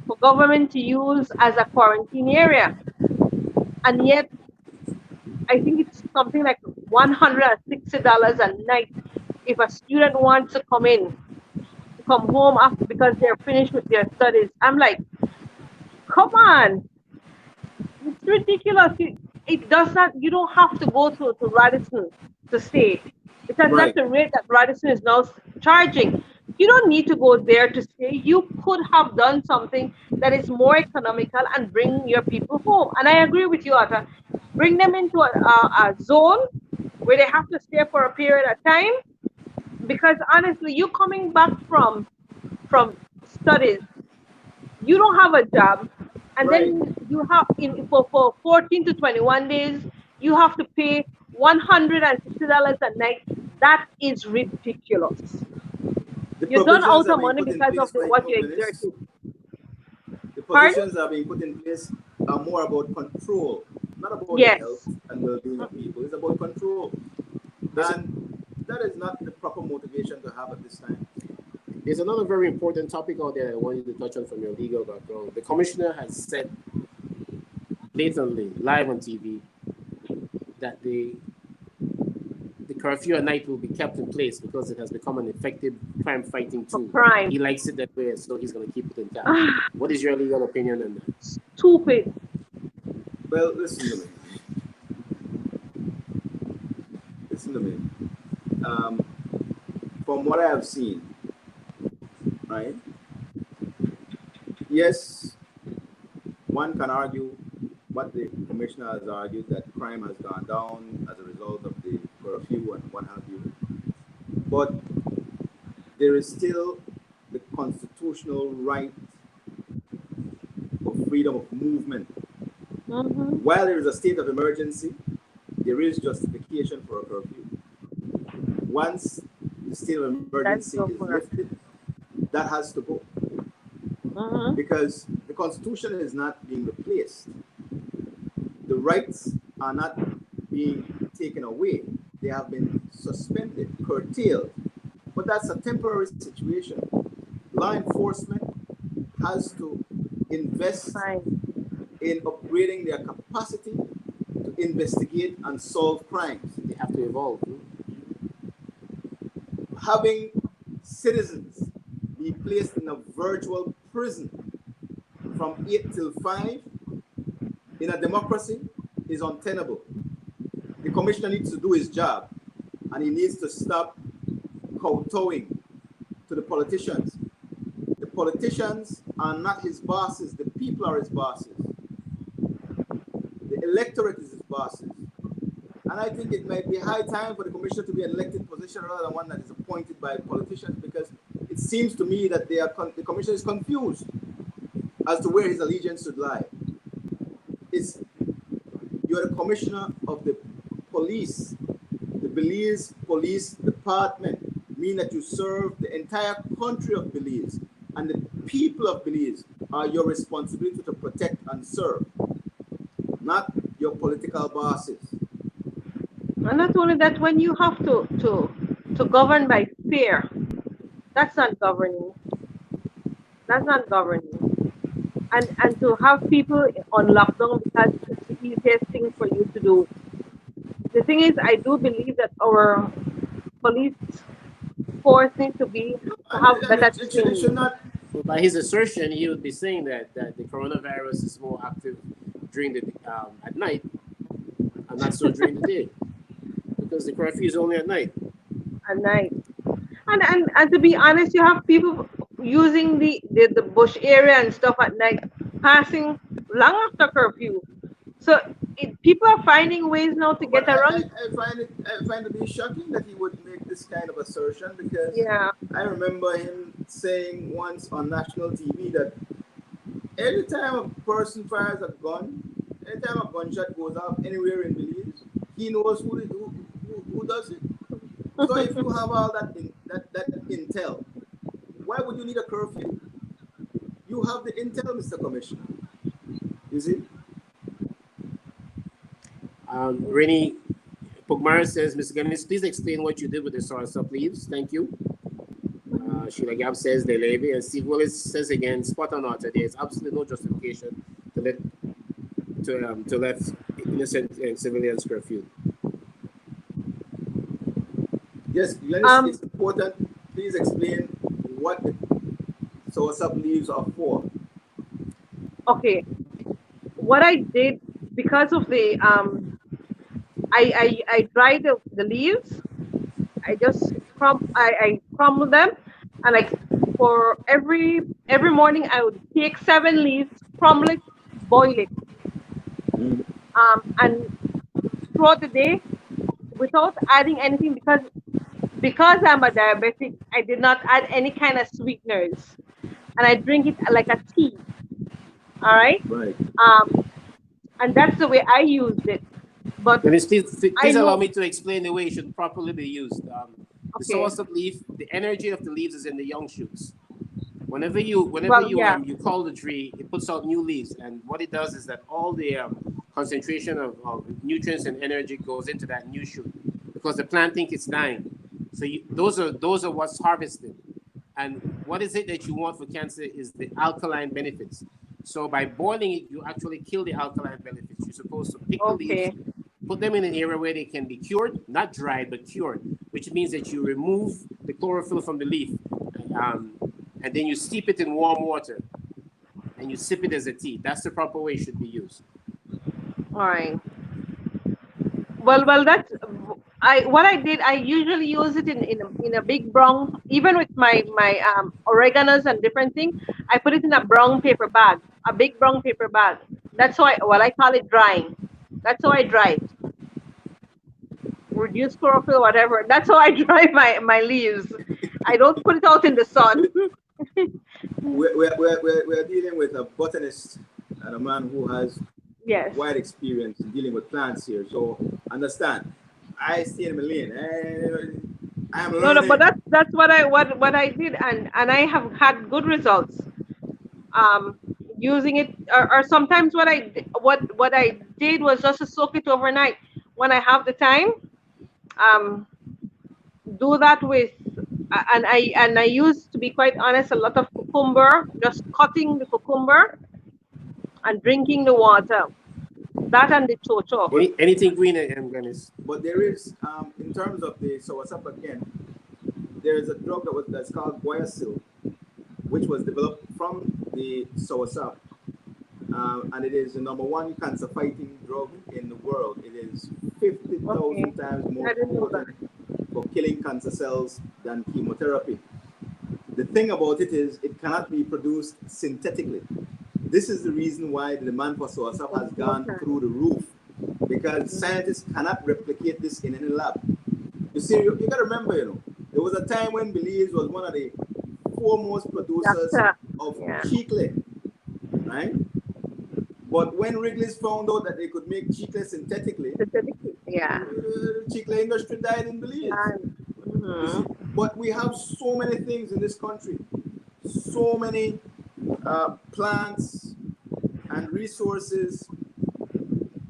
for government to use as a quarantine area, and yet I think it's something like $160 a night if a student wants to come home after because they're finished with their studies. I'm like, come on, it's ridiculous. It does not. You don't have to go to Radisson to stay because that's Right. the rate that Radisson is now charging. You don't need to go there to stay. You could have done something that is more economical and bring your people home. And I agree with you, Atta. Bring them into a zone where they have to stay for a period of time. Because honestly, you coming back from studies, you don't have a job, and Right. then you have for 14 to 21 days you have to pay $160 a night. That is ridiculous. The You're done provisions out are of being money put in because of place right what now, you Dennis. exerted. The Pardon? positions that are being put in place are more about control, not about the health Yes. and well-being of people. It's about control, There's, and that is not the proper motivation to have at this time. there's another very important topic out there I want you to touch on from your legal background. The commissioner has said blatantly, live on TV, that the curfew at night will be kept in place because it has become an effective crime fighting For tool. crime. He likes it that way, so he's going to keep it intact. What is your legal opinion on that? Stupid. Well, listen to me. Listen to me. Um, from what I have seen, right? Yes, one can argue what the commissioner has argued that crime has gone down as a result of the curfew and what have you. But there is still the constitutional right of freedom of movement. Mm-hmm. While there is a state of emergency, there is justification for a curfew. Once the state of That's emergency so is far. lifted, that has to go Mm-hmm. because the Constitution is not being replaced. The rights are not being taken away, they have been suspended, curtailed. But that's a temporary situation. Law enforcement has to invest Fine. in upgrading their capacity to investigate and solve crimes. They have to evolve. Having citizens be placed in a virtual prison from 8 till 5 in a democracy is untenable. The commissioner needs to do his job and he needs to stop kowtowing to the politicians. The politicians are not his bosses, the people are his bosses. The electorate is his bosses. And I think it might be high time for the commissioner to be an elected position rather than one that is appointed by politicians, because it seems to me that the commissioner is confused as to where his allegiance should lie. You're the commissioner of the police, the Belize Police Department, mean that you serve the entire country of Belize, and the people of Belize are your responsibility to protect and serve, not your political bosses. And not only that, when you have to govern by fear, that's not governing. That's not governing. And to have people on lockdown because it's the easiest thing for you to do. The thing is, I do believe that our police force needs to have And better it should training. not. So by his assertion, he would be saying that the coronavirus is more active during the at night and not so during the day, because the curfew is only at night. At night. And to be honest, you have people using the bush area and stuff at night, passing long after curfew. So people are finding ways now to get But around. I find it be shocking that he would make this kind of assertion, because Yeah, I remember him saying once on national TV that every time a person fires a gun, every time a gunshot goes off anywhere in Belize, he knows who does it. So if you have all that intel, why would you need a curfew? You have the intel, Mr. Commissioner. You see? Rennie Pugmar says, Mr. Gamis, please explain what you did with the source of leaves. Thank you. Sheila Gab says they levy, and Steve Willis says again, spot on Otter, there is absolutely no justification to let innocent and civilians curfew. Yes, Glennis, it's important. Please explain what the source of leaves are for. okay. What I did, because of the I dry the leaves. I just I crumble them, and like for every morning I would take 7 leaves, crumble it, boil it, and throughout the day without adding anything, because I'm a diabetic, I did not add any kind of sweeteners, and I drink it like a tea. All right. Right. And that's the way I used it. But Gamis, I please allow know. me to explain the way it should properly be used. The Okay. source of leaf, the energy of the leaves is in the young shoots. Whenever you Well, yeah. you call the tree, it puts out new leaves, and what it does is that all the concentration of nutrients and energy goes into that new shoot, because the plant thinks it's dying. So those are what's harvested, and what is it that you want for cancer is the alkaline benefits. So by boiling it, you actually kill the alkaline benefits. You're supposed to pick the leaves, Okay. put them in an area where they can be cured, not dried, but cured, which means that you remove the chlorophyll from the leaf, and then you steep it in warm water, and you sip it as a tea. That's the proper way it should be used. All right. Well, that's what I did. I usually use it in a big brown, even with my oreganos and different things. I put it in a brown paper bag, a big brown paper bag. That's why, well, I call it drying. That's how I dry it. Reduce chlorophyll, whatever. That's how I dry my leaves. I don't put it out in the sun. We're dealing with a botanist and a man who has Yes. wide experience in dealing with plants here. So understand, I stay in my lane. I am No, but learning. that's what I did, and I have had good results. Um, Using it, or sometimes what I did was just to soak it overnight. When I have the time, um, do that with, and I use, to be quite honest, a lot of cucumber. Just cutting the cucumber and drinking the water. That and the chocho. Anything green, Gamis. But there is, in terms of the soursop again, there is a drug that's called guaiacil, which was developed from the soursop, and it is the #1 cancer fighting drug in the world. It is 50,000 Okay, times more I didn't know that. potent for killing cancer cells than chemotherapy. The thing about it is it cannot be produced synthetically. This is the reason why the demand for soursop has gone Okay. through the roof, because scientists cannot replicate this in any lab. You see, you got to remember, there was a time when Belize was one of the foremost producers That's, of yeah. chicle, right? But when Wrigley's found out that they could make chicle synthetically, Yeah. the chicle industry died in Belize. You see, Mm-hmm. but we have so many things in this country, so many plants and resources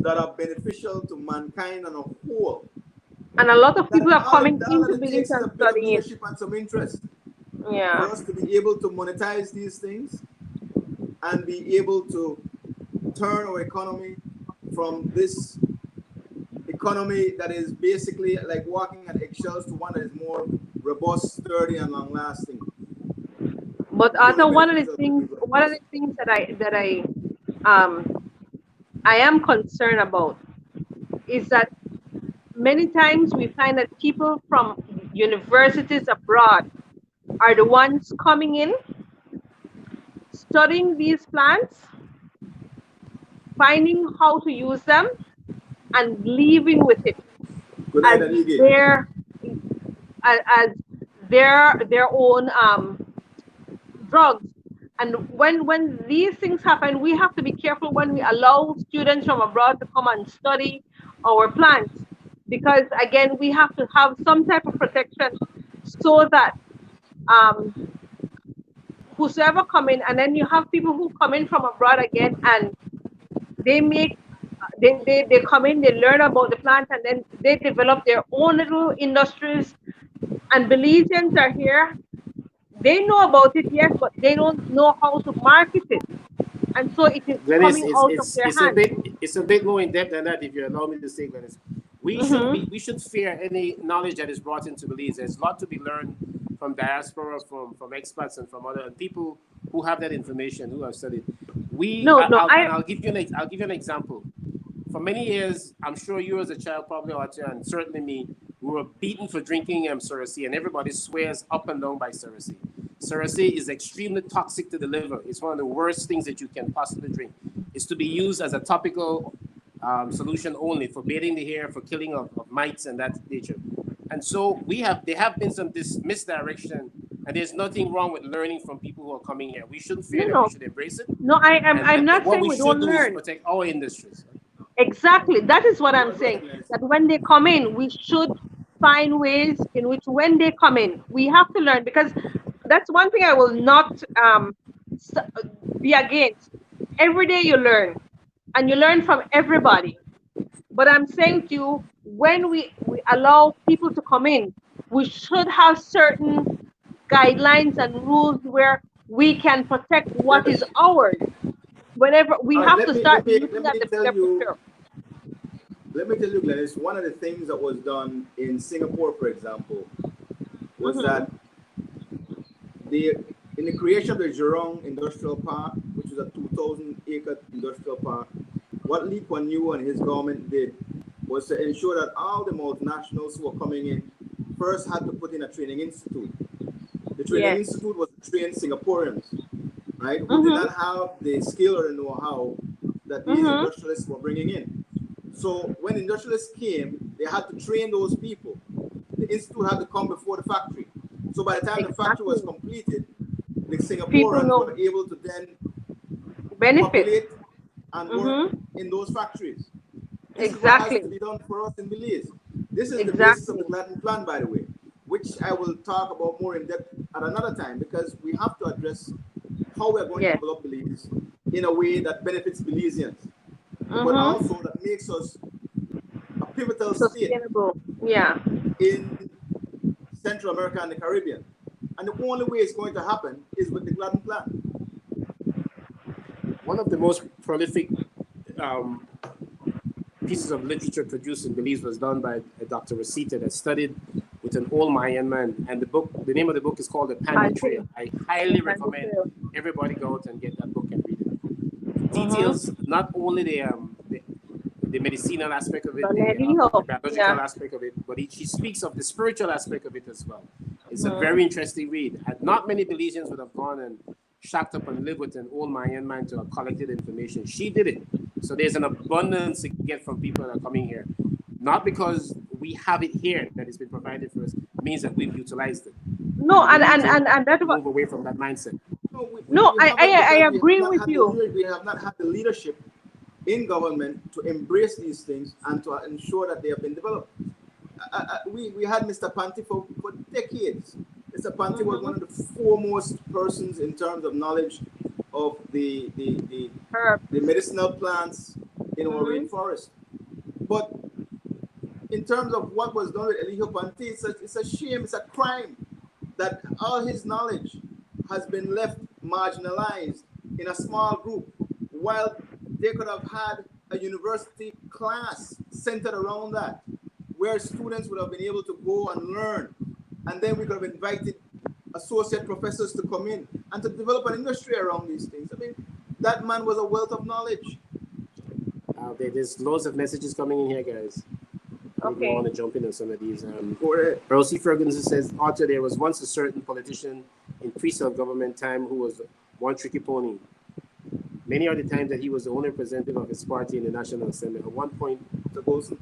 that are beneficial to mankind on a whole. And a lot of That people are coming all into that it Belize takes is a and bit of studying it. leadership and some interest for Yeah. us to be able to monetize these things and be able to turn our economy from this economy that is basically like walking on eggshells to one that is more robust, sturdy, and long-lasting. But For the Arthur, benefits of the people of one of Belize. the things um I am concerned about is that many times we find that people from universities abroad are the ones coming in, studying these plants, finding how to use them, and leaving with it Good night, as Anigi. their as their own drugs. And when these things happen, we have to be careful when we allow students from abroad to come and study our plants, because again, we have to have some type of protection so that um, whosoever come in, and then you have people who come in from abroad again, and they make they come in, they learn about the plant, and then they develop their own little industries. And Belizeans are here, they know about it, yes, but they don't know how to market it, and so it is Glennis, coming out of their hands. it's a bit more in depth than that. If you allow me to say, Glennis, Mm-hmm. we should fear any knowledge that is brought into Belize. There's a lot to be learned from diaspora, from expats, and from other people who have that information, who have studied. No, no, I'll give you I'll give you an example. For many years, I'm sure you as a child probably out there, and certainly me, we were beaten for drinking Cerasi, and everybody swears up and down by Cerasi. Cerasi is extremely toxic to the liver. It's one of the worst things that you can possibly drink. It's to be used as a topical solution only for bathing the hair, for killing of mites and that nature. And so there have been some misdirection, and there's nothing wrong with learning from people who are coming here. We shouldn't fear no, that. We no, should embrace it. no. I'm And not what saying we we don't should do is learn. protect our industries. Exactly, that is what I'm Go saying. ahead, Glennis. That when they come in, we should find ways in which, when they come in, we have to learn, because that's one thing I will not be against. Every day you learn, and you learn from everybody. But I'm saying to you, when we allow people to come in, we should have certain guidelines and rules where we can protect Let what me, is ours. Whenever we all right, have to start looking let at me the tell bigger you picture. Glennis, one of the things that was done in Singapore, for example, was Hmm. that the in the creation of the Jurong Industrial Park, which was a 2,000-acre industrial park, what Lee Kuan Yew and his government did was to ensure that all the multinationals who were coming in first had to put in a training institute. The training Yes. institute was to train Singaporeans, right, who did Hmm. not have the skill or the know-how that these Hmm. industrialists were bringing in. So when industrialists came, they had to train those people. The institute had to come before the factory. So by the time the factory was Exactly. completed, the People Singaporeans were know able to then benefit. populate and work Hmm. in those factories. This is what has Exactly. to be done for us in Belize. This is the basis of Exactly. the Gladden Plan, by the way, which I will talk about more in depth at another time, because we have to address how we're going to Yes. develop Belize in a way that benefits Belizeans, but Hmm. also that makes us a pivotal state Sustainable. Yeah. in Central America and the Caribbean. And the only way it's going to happen is with the Gladden Plan. One of the most prolific um, pieces of literature produced in Belize was done by Dr. Rosita that studied with an old Mayan man. And the name of the book is called The I Panda see. Trail. I highly And the recommend trail. everybody go out and get that book and read it. It Hmm. details not only the medicinal aspect of it, the Vanelliho. biological Yeah. aspect of it, but she speaks of the spiritual aspect of it as well. It's a Hmm. very interesting read. And not many Belizeans would have gone and shacked up and lived with an old Mayan man to have collected information. She did it. So there's an abundance to get from people that are coming here. Not because we have it here that has been provided for us, means that we've utilized it. No, We need and to that was move away from that mindset. No, no. we haven't, I because agree with you. we have not had the leadership in government to embrace these things and to ensure that they have been developed. We had Mr. Panty for decades. Mr. Panty was one of the foremost persons in terms of knowledge of Herb. the medicinal plants in our rainforest. But in terms of what was done with Eligio Panty, it's a shame, it's a crime that all his knowledge has been left marginalized in a small group, while they could have had a university class centered around that, where students would have been able to go and learn. And then we could have invited associate professors to come in and to develop an industry around these things. I mean, that man was a wealth of knowledge. There's loads of messages coming in here, guys. I Okay. want to jump in on some of these. Go ahead. Earl C. Ferguson says, Arthur, there was once a certain politician in pre-self government time who was one tricky pony. Many are the times that he was the only representative of his party in the National Assembly. At one point, Mr. Golson.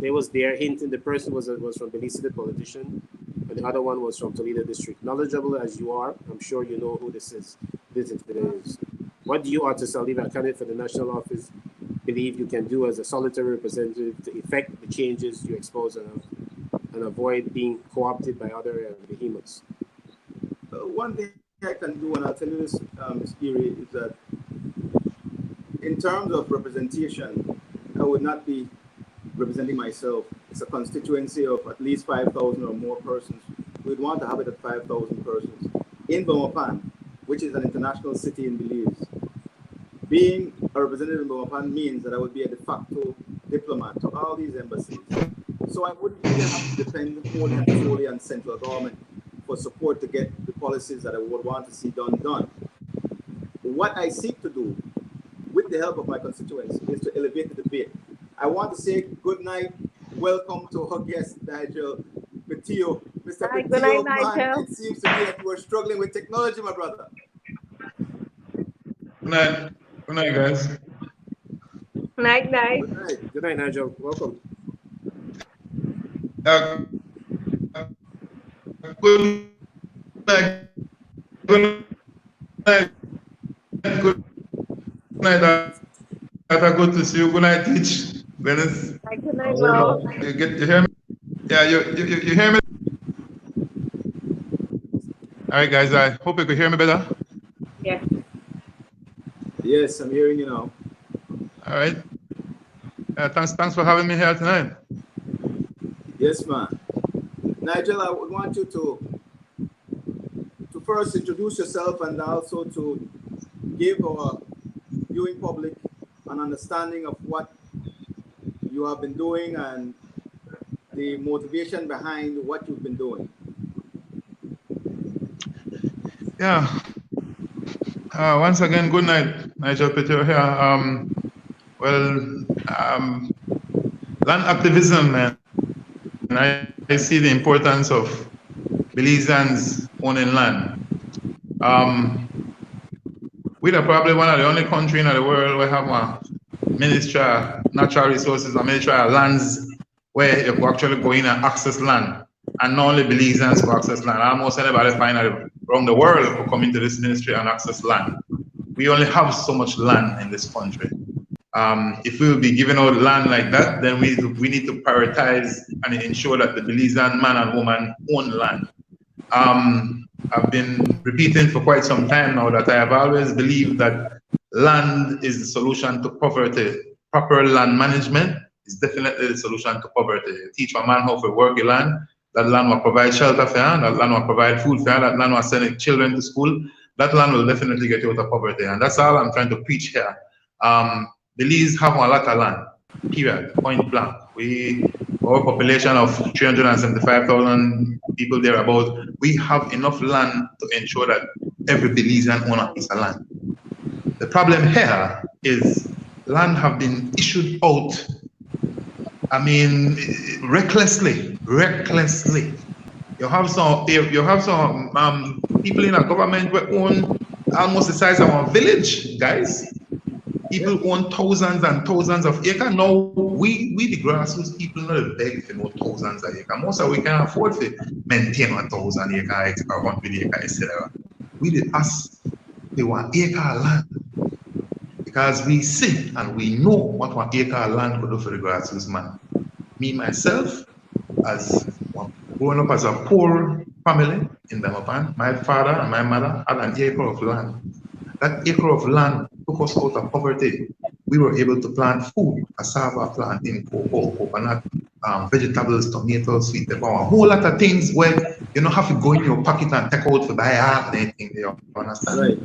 they was there hinting the person was from Belize, the politician, and the other one was from Toledo District. Knowledgeable as you are, I'm sure you know who this is. This is. What do you, Arthur Saliva, candidate for the national office, believe you can do as a solitary representative to effect the changes you expose and avoid being co-opted by other behemoths? One thing I can do, and I'll tell you this, Ms. Geary, is that in terms of representation, I would not be representing myself. It's a constituency of at least 5,000 or more persons. We'd want to have it at 5,000 persons. In Belmopan, which is an international city in Belize, being a representative in Belmopan means that I would be a de facto diplomat to all these embassies. So I wouldn't really have to depend wholly and solely on central government for support to get the policies that I would want to see done. What I seek to do, with the help of my constituents, is to elevate the debate. I want to say good night, welcome to our guest, Nigel Petio. Mr. Hi, Petio, good night, man, Nigel. it seems to me that you are struggling with technology, my brother. Good night. Good night, guys. Night, night. Good night. Good night, Nigel. Welcome. Good night. Good night. Good night. Good to see you. Good night, Teach. Dennis. Hi, good night, Mo. You hear me? Yeah, you hear me? All right, guys. I hope you could hear me better. Yes. Yes, I'm hearing you now. All right. Thanks for having me here tonight. Yes, man. Nigel, I would want you to first introduce yourself and also to give our viewing public an understanding of what you have been doing and the motivation behind what you've been doing. Yeah. Once again, good night, Nigel Petio here. Land activism, man. And I see the importance of Belizeans owning land. We're probably one of the only countries in the world where have a Ministry of Natural Resources, a Ministry of Lands, where you can actually go in and access land. And not only Belizeans can access land, almost anybody find around the world who come into this ministry and access land. We only have so much land in this country. If we will be giving out land like that, then we need to prioritize and ensure that the Belizean man and woman own land. I've been repeating for quite some time now that I have always believed that land is the solution to poverty. Proper land management is definitely the solution to poverty. Teach a man how to work the land. That land will provide shelter for you. That land will provide food for you. That land will send children to school. That land will definitely get you out of poverty. And that's all I'm trying to preach here. Belize have a lot of land, period, point blank. Our population of 375,000 people thereabout, we have enough land to ensure that every Belizean owner is a land. The problem here is land have been issued out, I mean, recklessly. You have some people in a government who own almost the size of a village, guys. People own thousands and thousands of acres. Now, we the grassroots people not beg for no thousands of acres. Most of we can afford to maintain 1,000 acres or 100 acres, etc. We did ask they want acre of land because we see and we know what 1 acre of land could do for the grassroots man. Me myself, as growing up as a poor family in Belmopan, my father and my mother had an acre of land. That acre of land took us out of poverty. We were able to plant food, cassava, planting, cocoa, coconut, vegetables, tomatoes, sweet pepper, a whole lot of things where you don't have to go in your pocket and take out to buy anything. You understand? Right.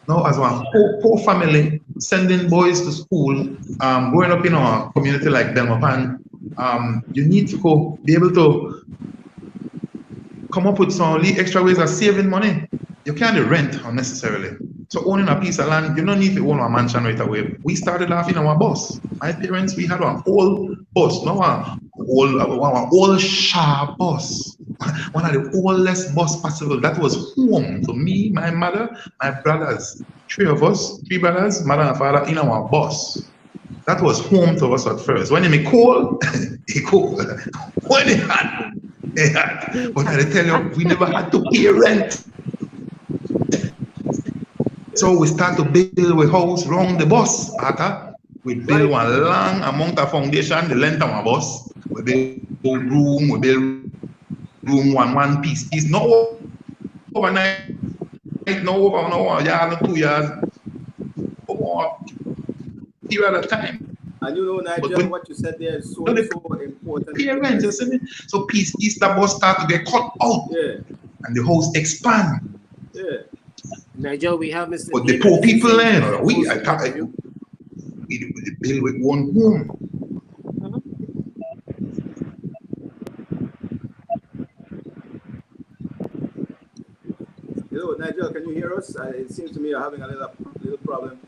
Now, as one poor family, sending boys to school, growing up in a community like Belmopan, you need to be able to come up with some extra ways of saving money. You can't rent unnecessarily. So owning a piece of land, you don't need to own a mansion right away. We started off in our bus. My parents, we had an old bus, not an old Shaw bus. One of the oldest bus possible. That was home to me, my mother, my brothers. 3 of us, 3 brothers, mother and father in our bus. That was home to us at first. When he cold, he cold. When he had, he had. But I tell you, we never had to pay rent. So we start to build a house around the bus. After we build one long amount of foundation, the length of our bus. We build room, we build room one piece. It's not overnight, no over no yard, 2 years, over a period of time. And you know, Nigel, what you said there is so important. Parents, you see me? So piece the bus start to get cut out. Yeah. And the house expand. Yeah. Nigel, we have Mr. But the poor people there, we build with one home. Hello, Nigel, can you hear us? It seems to me you're having a little problem.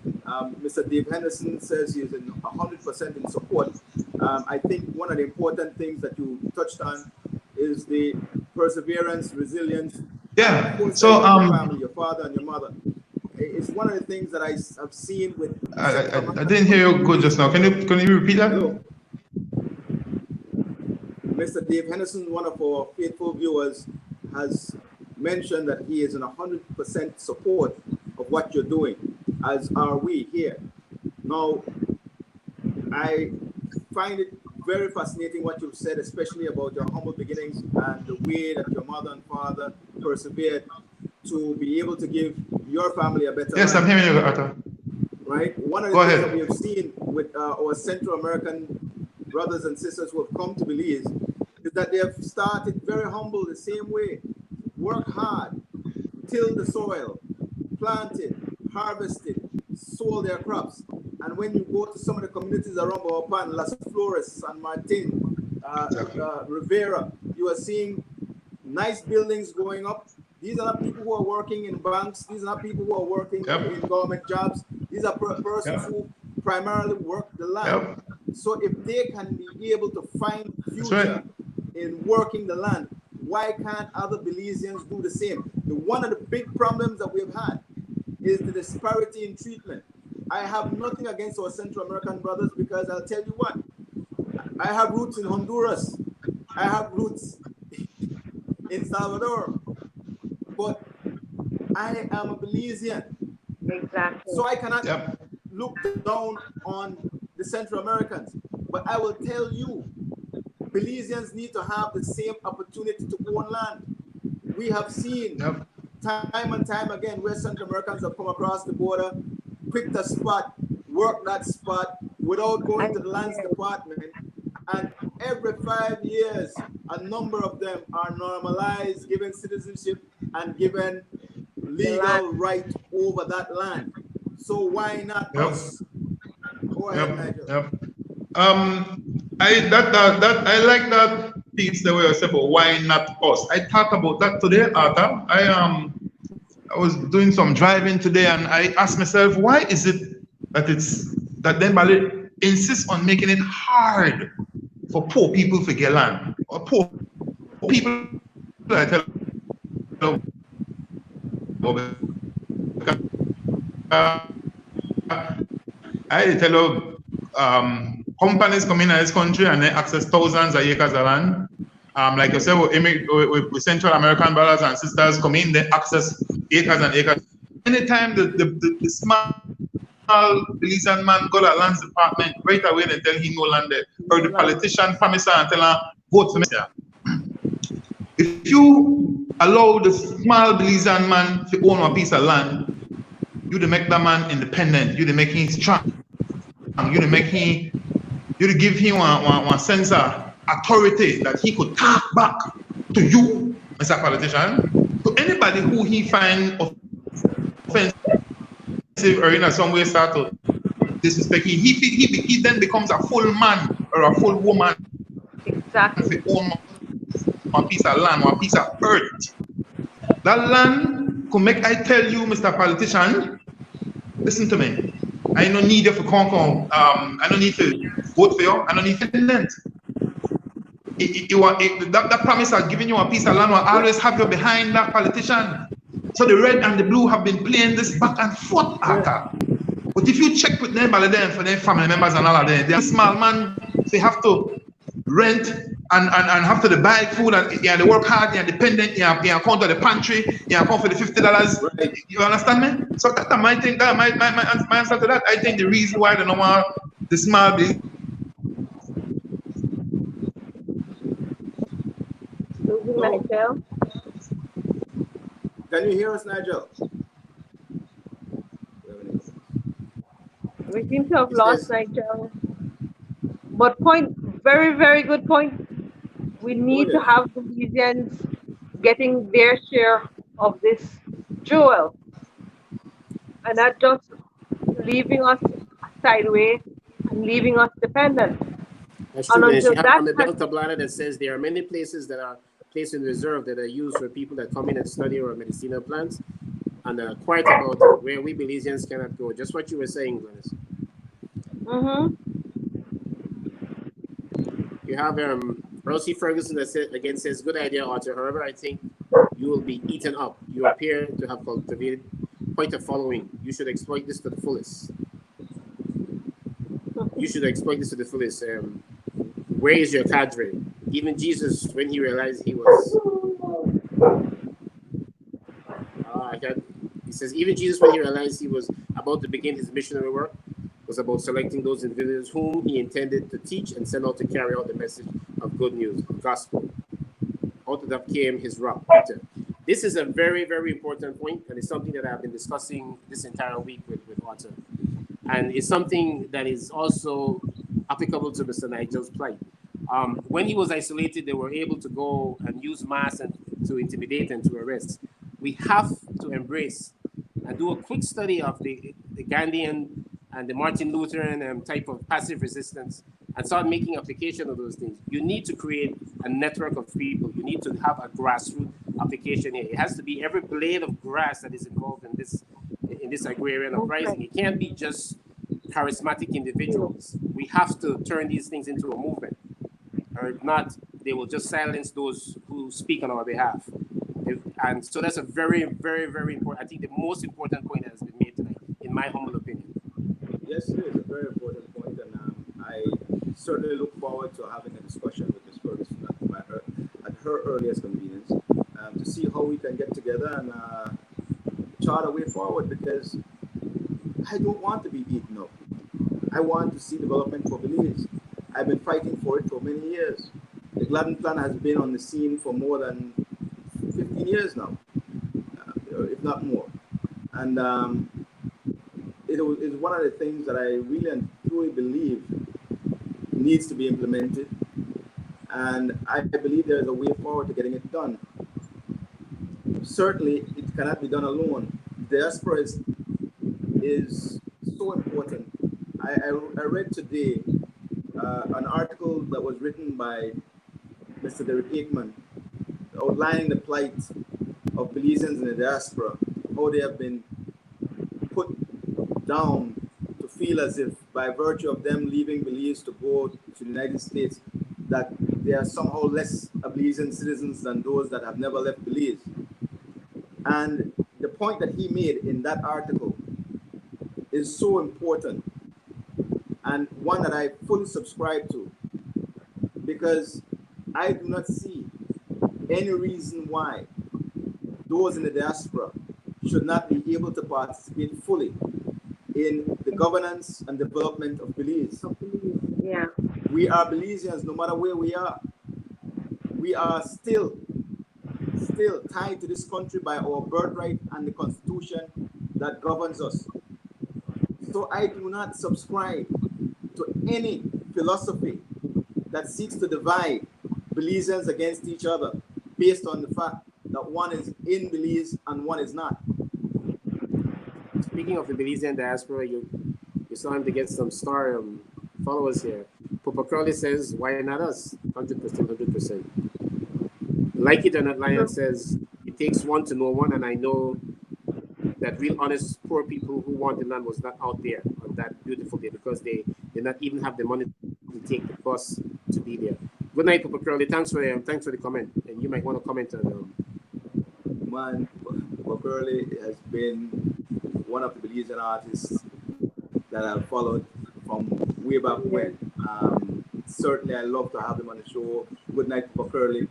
Mr. Dave Henderson says he is 100% in support. I think one of the important things that you touched on is the perseverance, resilience. Yeah. So your family, your father and your mother. It's one of the things that I have seen with. I didn't hear you good just now. Can you repeat that? Hello. Mr. Dave Henderson, one of our faithful viewers, has mentioned that he is in 100% support of what you're doing, as are we here. Now, I find it very fascinating what you've said, especially about your humble beginnings and the way that your mother and father persevered to be able to give your family a better Yes, life. I'm hearing you, Arthur. Right? One of the things that we have seen with our Central American brothers and sisters who have come to Belize is that they have started very humble the same way. Work hard, till the soil, planted, harvested, sold their crops. And when you go to some of the communities around Belmopan, Las Flores, San Martin, Rivera, you are seeing nice buildings going up. These are not people who are working in banks. These are not people who are working in government jobs. These are persons who primarily work the land. So if they can be able to find future in working the land, why can't other Belizeans do the same? One of the big problems that we've had is the disparity in treatment. I have nothing against our Central American brothers because I'll tell you what, I have roots in Honduras. I have roots in Salvador. But I am a Belizean. Exactly. So I cannot look down on the Central Americans. But I will tell you, Belizeans need to have the same opportunity to own land. We have seen time and time again where Central Americans have come across the border, picked a spot, worked that spot without going to the lands department. And every 5 years, a number of them are normalized, given citizenship and given legal right over that land. So why not us? Go ahead, Nigel. I like that piece the way I said, but why not us? I thought about that today, Arthur. I was doing some driving today, and I asked myself, why is it that then Bali insists on making it hard for poor people to get land? Or poor people, I tell them, I tell you, companies come in this country and they access thousands of acres of land. Like you said, with Central American brothers and sisters come in, they access acres and acres. Anytime the small Belizean man go to the lands department, right away they tell him no land there. Or the politician promise her and tell her, vote for me. If you allow the small Belizean man to own a piece of land, you to make that man independent, you to make him strong, you to make him, you to give him one sense of authority that he could talk back to you, Mr. Politician, to anybody who he find offensive or in some way start to disrespect him. He then becomes a full man or a full woman. Exactly. To own one piece of land, one piece of earth. That land could make, I tell you, Mr. Politician, listen to me. I don't need you for conquer. I don't need to vote for you. I don't need to independent. That promise of giving you a piece of land will always have you behind that politician. So the red and the blue have been playing this back and forth, Aka. But if you check with them, for their family members and all of them, they're small man, they have to rent and have to buy food and they work hard, they're dependent, you account to the pantry, you account for the $50. Right. You understand me? So that's my thing, that my answer to that. I think the reason why they don't want the small business. Nigel? Can you hear us, Nigel? We seem to have lost Nigel. But very, very good point. We need to have the Belizeans getting their share of this jewel and not just leaving us sideways and leaving us dependent. That's true. And you have on the Delta bladder that says there are many places that are placed in reserve that are used for people that come in and study our medicinal plants, and there are quite about it, where we Belizeans cannot go. Just what you were saying, Glennis. Mm-hmm. You have Rosie Ferguson that says, good idea, Arthur. However, I think you will be eaten up. You appear to have cultivated quite a following. You should exploit this to the fullest. You should exploit this to the fullest. Where is your cadre? Even Jesus, when he realized he was... he says, even Jesus, when he realized he was about to begin his missionary work, was about selecting those individuals whom he intended to teach and send out to carry out the message of good news, gospel. Out of that came his rock, Peter. This is a very, very important point, and it's something that I've been discussing this entire week with Arthur. And it's something that is also applicable to Mr. Nigel's plight. When he was isolated, they were able to go and use mass and to intimidate and to arrest. We have to embrace and do a quick study of the Gandhian and the Martin Lutheran type of passive resistance and start making application of those things. You need to create a network of people. You need to have a grassroots application here. It has to be every blade of grass that is involved in this agrarian uprising. It can't be just charismatic individuals. We have to turn these things into a movement. Or if not, they will just silence those who speak on our behalf. And so that's a very, very, very important, I think the most important point that has been made tonight, in my humble opinion. Yes, it is a very important point, and I certainly look forward to having a discussion with Ms. Ferguson at her earliest convenience to see how we can get together and chart a way forward, because I don't want to be beaten up. I want to see development for Belize. I've been fighting for it for many years. The Gladden Plan has been on the scene for more than 15 years now, if not more. And it is one of the things that I really and truly believe needs to be implemented. And I believe there is a way forward to getting it done. Certainly, it cannot be done alone. Diaspora is so important. I read today an article that was written by Mr. Derek Aikman outlining the plight of Belizeans in the diaspora, how they have been put down to feel as if by virtue of them leaving Belize to go to the United States, that they are somehow less Belizean citizens than those that have never left Belize. And the point that he made in that article is so important, and one that I fully subscribe to, because I do not see any reason why those in the diaspora should not be able to participate fully in the governance and development of Belize. Yeah. We are Belizeans no matter where we are. We are still tied to this country by our birthright and the constitution that governs us. So I do not subscribe to any philosophy that seeks to divide Belizeans against each other based on the fact that one is in Belize and one is not. Speaking of the Belizean diaspora, you saw him to get some star followers here. Papa Crowley says, why not us? 100%, 100%. Like it or not, Lion says, it takes one to know one, and I know that real honest poor people who want the land was not out there on that beautiful day because they did not even have the money to take the bus to be there. Good night, Papa Crowley. Thanks for the comment. And you might want to comment on Man, Papa Curly has been one of the Belizean artists that I've followed from way back when. Certainly, I love to have him on the show. Good night, Papa Curly.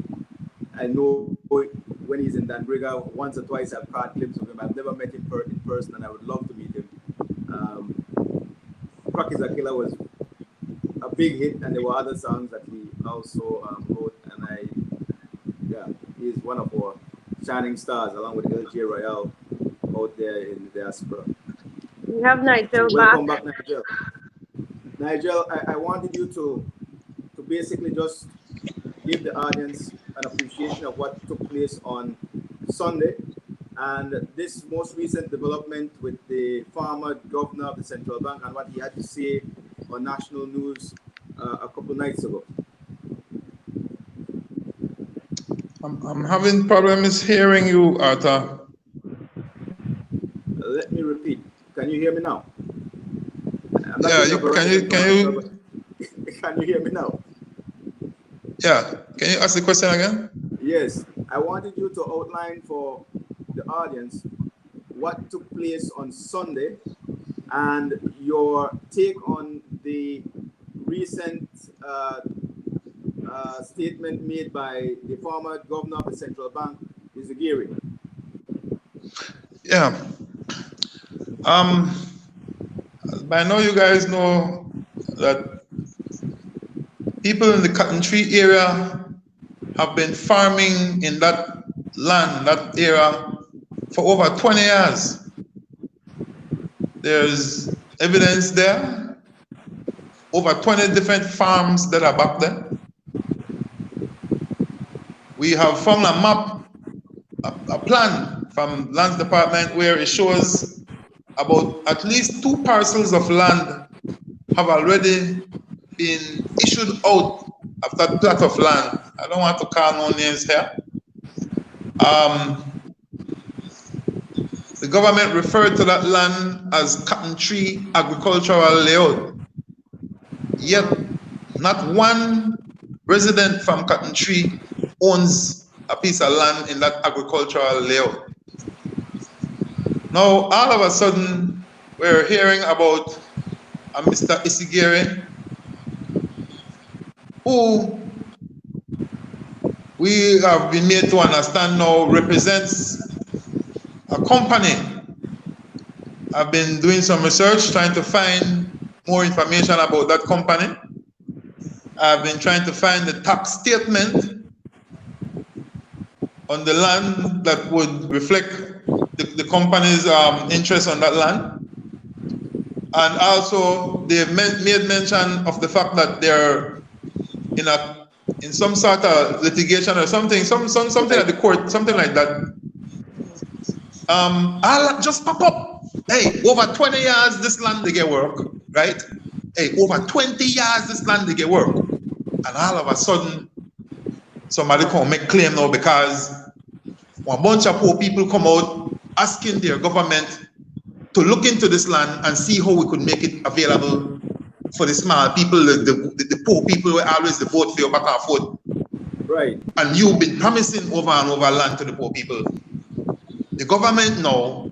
I know when he's in Danbriga, once or twice I've caught glimpses of him. I've never met him in person, and I would love to meet him. Crack is a Killer was a big hit, and there were other songs that he also wrote. And he's one of our shining stars, along with LJ Royale out there in the diaspora. We have Nigel So back. welcome back, Nigel. Nigel, I wanted you to basically just give the audience an appreciation of what took place on Sunday and this most recent development with the former governor of the central bank and what he had to say on national news a couple nights ago. I'm having problems hearing you, Arthur. Let me repeat. Can you hear me now? Yeah, can you can you hear me now? Yeah, can you ask the question again? Yes, I wanted you to outline for the audience what took place on Sunday and your take on the recent statement made by the former governor of the central bank, Izagiri. Yeah. By now you guys know that people in the Cotton Tree area have been farming in that land, that area, for over 20 years. There's evidence there, over 20 different farms that are back there. We have found a map, a plan from Lands Department where it shows about at least 2 parcels of land have already been issued out of that plot of land. I don't want to call no names here. The government referred to that land as Cotton Tree Agricultural Layout. Yet, not one resident from Cotton Tree owns a piece of land in that agricultural layout. Now, all of a sudden, we're hearing about a Mr. Isigere, who we have been made to understand now represents a company. I've been doing some research trying to find more information about that company. I've been trying to find the tax statement on the land that would reflect the company's interest on that land. And also, they made mention of the fact that they're in some sort of litigation or something at the court, something like that. I'll just pop up. Hey, over 20 years this land they get work, right? Hey, over 20 years this land they get work. And all of a sudden, somebody come make claim now because one bunch of poor people come out asking their government to look into this land and see how we could make it available for the small people, the poor people who always the vote for you back and forth. Right. And you've been promising over and over land to the poor people. The government now,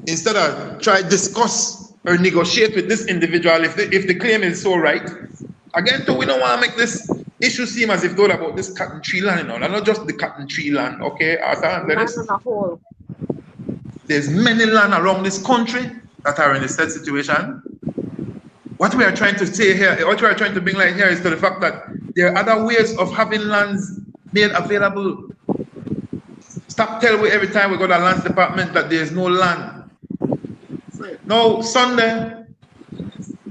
instead of try discuss or negotiate with this individual if the claim is so right. Again, too, we don't want to make this issue seem as if though about this cotton tree land, and not just the cotton tree land, okay? Land on a whole. There's many land around this country that are in a said situation. What we are trying to say here, what we are trying to bring light here is to the fact that there are other ways of having lands made available. Stop telling me every time we go to the lands department that there is no land. No, Sunday,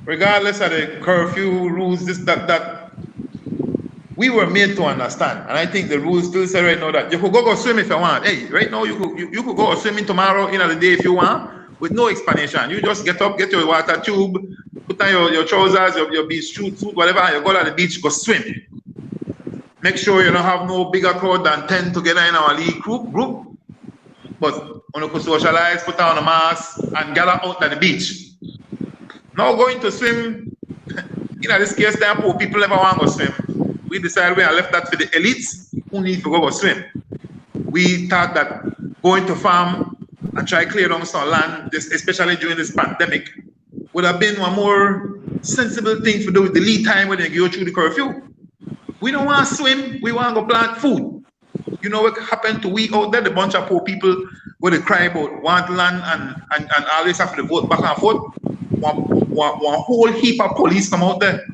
regardless of the curfew rules, this, that, we were made to understand. And I think the rules still say right now that you could go swim if you want. Hey, right now you could go swimming tomorrow in the day if you want, with no explanation. You just get up, get your water tube, put on your trousers, your beach suit, whatever, and you go to the beach, go swim. Make sure you don't have no bigger crowd than 10 together in our league group. But when you could socialize, put on a mask, and gather out at the beach. Now going to swim, this case, there poor people never want to go swim. We decided we left that for the elites who need to go swim. We thought that going to farm and try clear down some land, especially during this pandemic, would have been one more sensible thing to do with the lead time when they go through the curfew. We don't want to swim, we want to go plant food. You know what happened to we out there, the bunch of poor people where they cry about want land and always have to vote back and forth. One whole heap of police come out there.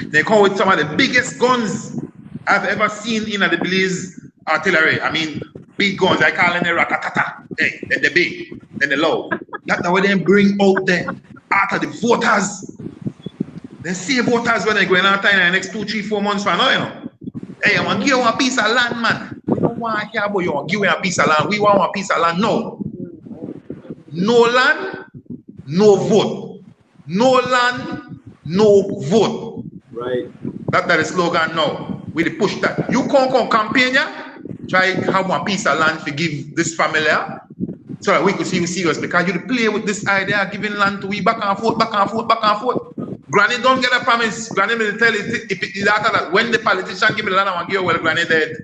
They come with some of the biggest guns I've ever seen in the Belize artillery. I mean, big guns, I call them the ratatata. Hey, then the big, then the low. That's what they bring out there after the voters. They see voters when they're going out in the next 2, 3, 4 months from now, you know. Hey, I want to give you a piece of land, man. We don't want to hear about you want to give you a piece of land. We want a piece of land. No. No land, no vote. No land, no vote. Right. That's the slogan now. We push that. You can't come campaign, yeah? Try have one piece of land to give this family, so that we could see you serious, because you play with this idea of giving land to we back and forth, back and forth, back and forth. Granny don't get a promise. Granny will tell it if it is that when the politician give me the land, I want to give, well, Granny dead.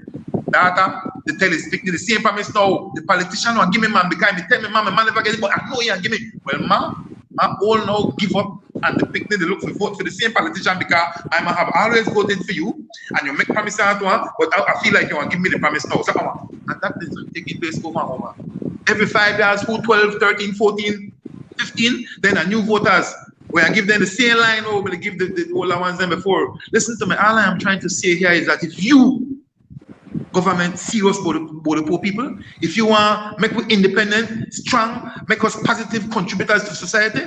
Data, they tell it, speak to the same promise now. The politician want give me man because he tell me man never get it, but I know he give me. Well, man all now give up and the picnic they look for vote for the same politician because I might have always voted for you and you make promises to one, but I feel like you want to give me the promise now. So, and that is taking place over and over. Every 5 years, who 12, 13, 14, 15, then a new voters. Where I give them the same line over, they give the older ones than before. Listen to me, all I am trying to say here is that if you, government, serious about the poor people, if you want make us independent, strong, make us positive contributors to society,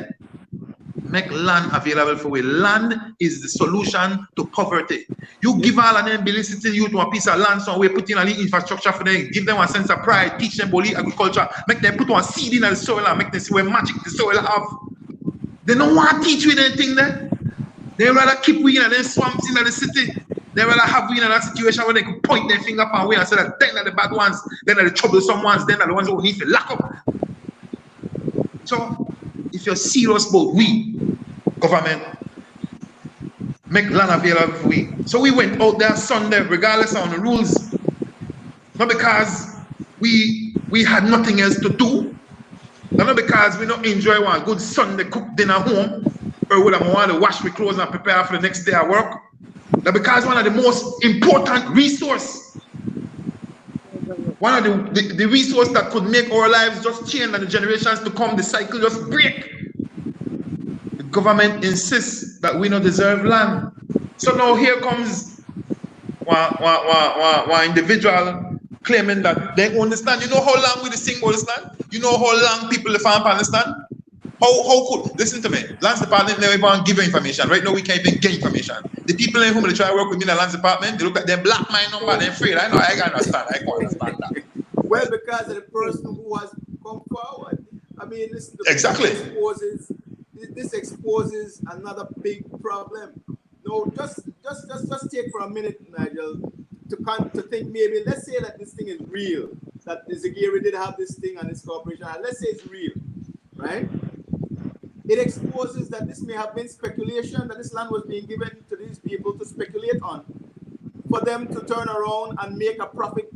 make land available for we. Land is the solution to poverty. You give all of them ability you to a piece of land somewhere, put in a little infrastructure for them, give them a sense of pride, teach them about agriculture, make them put one seed in the soil and make them see where magic the soil have. They don't want to teach you anything there. They rather keep we in the swamps in the city. They rather have we in that situation where they can point their finger up and we and say that then are the bad ones, then are the troublesome ones, then are the ones who need to lock up. So if you're serious about we, government, make land available for we. So we went out there Sunday, regardless of the rules, not because we had nothing else to do. Not because we don't enjoy one good Sunday cooked dinner home, or would I want to wash my clothes and prepare for the next day at work. Not because one of the most important resource, one of the resource that could make our lives just change and the generations to come, the cycle just break. The government insists that we don't deserve land. So now here comes one individual claiming that they understand. You know how long we the sing understand? You know how long people the farm understand? How could, listen to me, Lands Department never even give you information. Right now we can't even get information. The people in whom they try to work with me in the Lands Department, they look at their black mind number, they're afraid. I know, I can understand. I can understand that. Well, because of the person who has come forward. I mean, listen to exactly. This exposes another big problem. No, just take for a minute, Nigel, to think maybe, let's say that this thing is real, that the Zagiri did have this thing and this corporation, and let's say it's real, right? It exposes that this may have been speculation, that this land was being given to these people to speculate on, for them to turn around and make a profit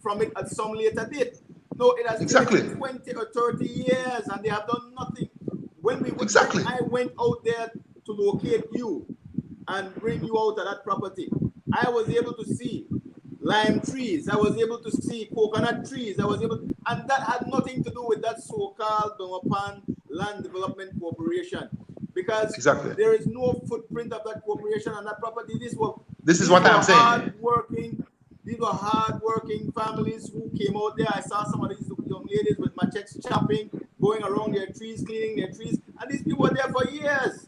from it at some later date. No, it has been 20 or 30 years and they have done nothing. When Exactly. I went out there to locate you and bring you out of that property, I was able to see lime trees. I was able to see coconut trees. And that had nothing to do with that so-called Belmopan Land Development Corporation, because Exactly. there is no footprint of that corporation on that property. This is what I'm saying. These were hard-working families who came out there. I saw some of these young ladies with machetes chopping, going around their trees, cleaning their trees, and these people were there for years.